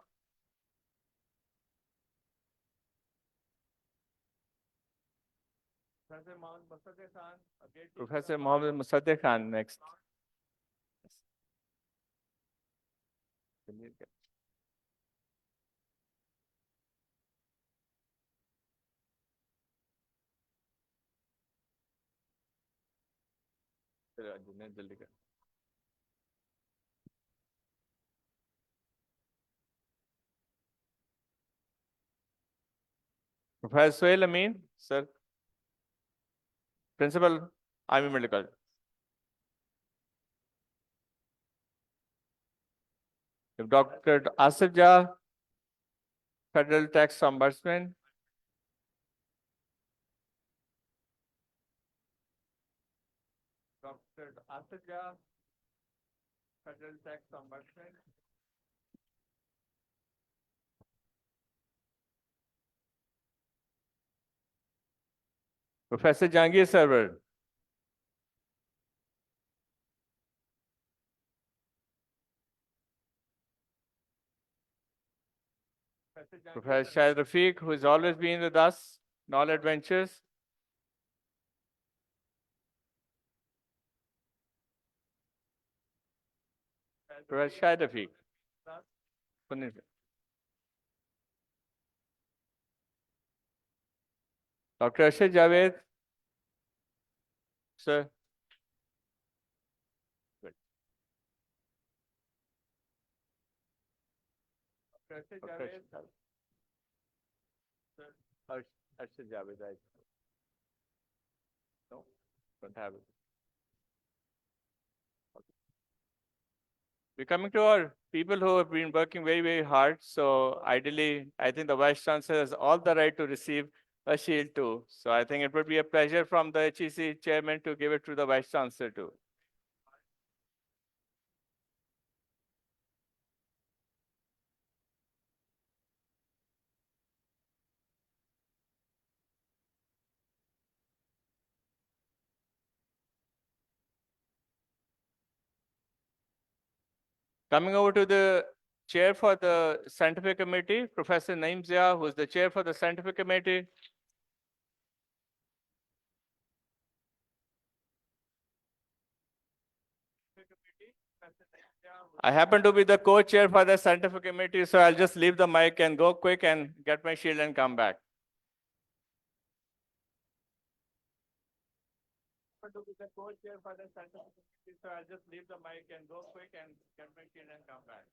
Professor Mohammad Musaddiq Khan, a great teacher. Professor Mohammad Musaddiq Khan, next. Professor Suhail Amin, sir. Principal, Army Medical. Dr. Asif Jah, Federal Tax Ombudsman. Dr. Asif Jah, Federal Tax Ombudsman. Professor Jahangir Sarwar. Professor Shahid Rafiq, who has always been with us in all adventures. Professor Shahid Rafiq. Dr. Arshad Javed. Sir. Good. Dr. Arshad Javed. Sir. Arshad Javed, right? No, don't have it. We're coming to our people who have been working very, very hard. So ideally, I think the Vice Chancellor has all the right to receive a shield too. So I think it would be a pleasure from the HEC chairman to give it to the Vice Chancellor too. Coming over to the chair for the scientific committee, Professor Naeem Zia, who is the chair for the scientific committee. I happen to be the co-chair for the scientific committee, so I'll just leave the mic and go quick and get my shield and come back. To be the co-chair for the scientific committee, so I'll just leave the mic and go quick and get my shield and come back.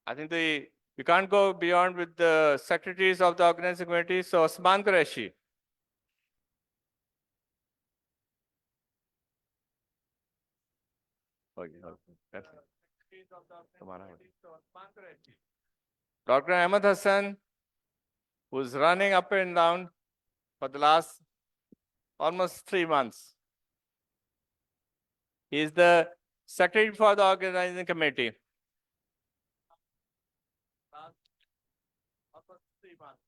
I think we can't go beyond with the secretaries of the organizing committee. So Osman Qureshi. Dr. Ahmed Hassan, who's running up and down for the last almost 3 months. He is the secretary for the organizing committee. Almost 3 months.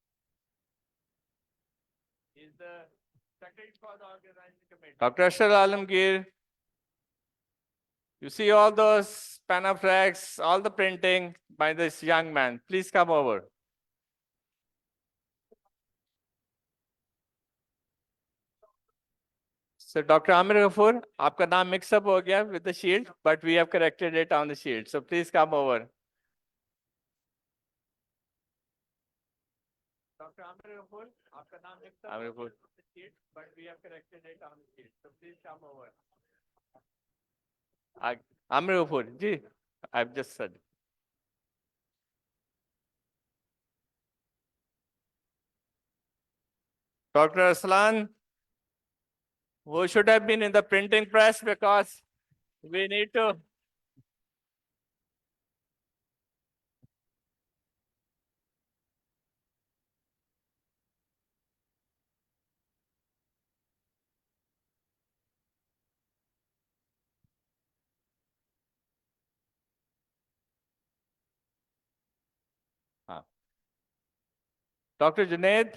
He is the secretary for the organizing committee. Dr. Ashar Alamgir. You see all those panaplaques, all the printing by this young man. Please come over. So Dr. Amir Ghafoor, आपका नाम mix up हो गया with the shield, but we have corrected it on the shield. So please come over. Dr. Amir Rahul, आपका नाम लिखता Amir Rahul. the sheet, but we have corrected it on the sheet. So please come over. Amir Rahul, ji, I've just said. Dr. Aslan, who should have been in the printing press because we need to. Dr. Junaid,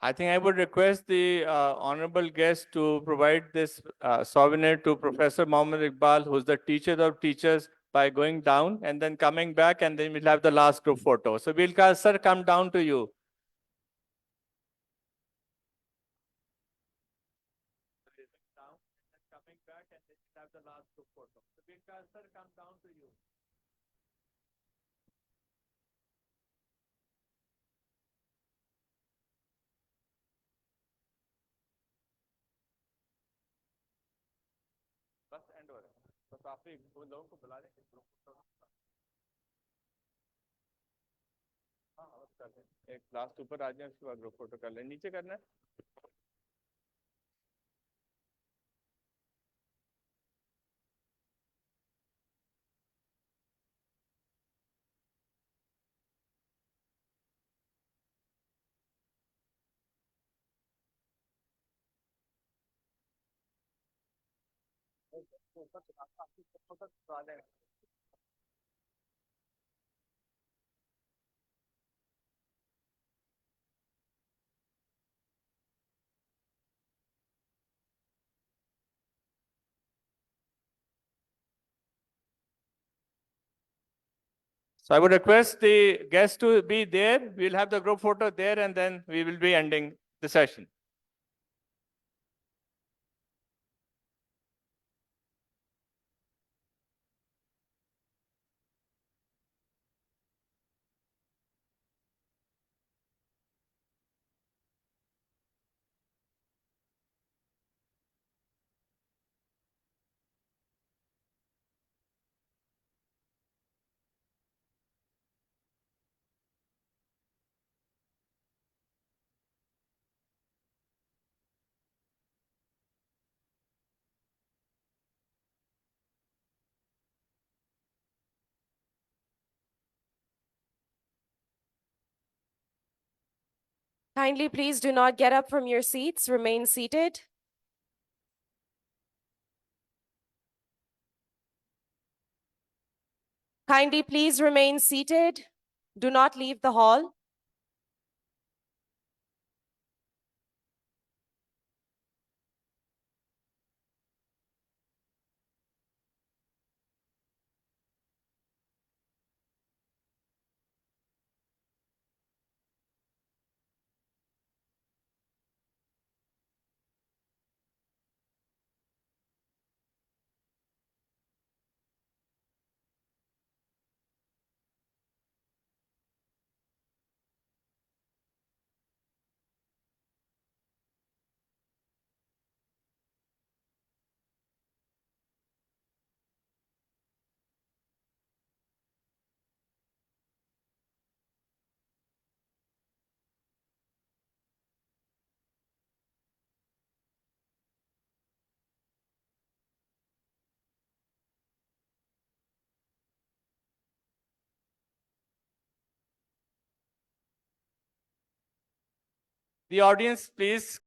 I think I would request the honorable guest to provide this souvenir to Professor Mohammed Iqbal, who's the teacher of teachers, by going down and then coming back, and then we'll have the last group photo. So we'll, sir, come down to you. Coming back, and then we'll have the last group photo. So we'll, sir, come down to you. बस and हो रहा है बस आप ही वो लोगों को बुला लेंगे ग्रुप हाँ बस कर लें एक लास्ट ऊपर आ जाए उसके बाद ग्रुप फोटो कर लें नीचे करना है So I would request the guests to be there. We'll have the group photo there and then we will be ending the session. Kindly please do not get up from your seats. Remain seated. Kindly please remain seated. Do not leave the hall. The audience, please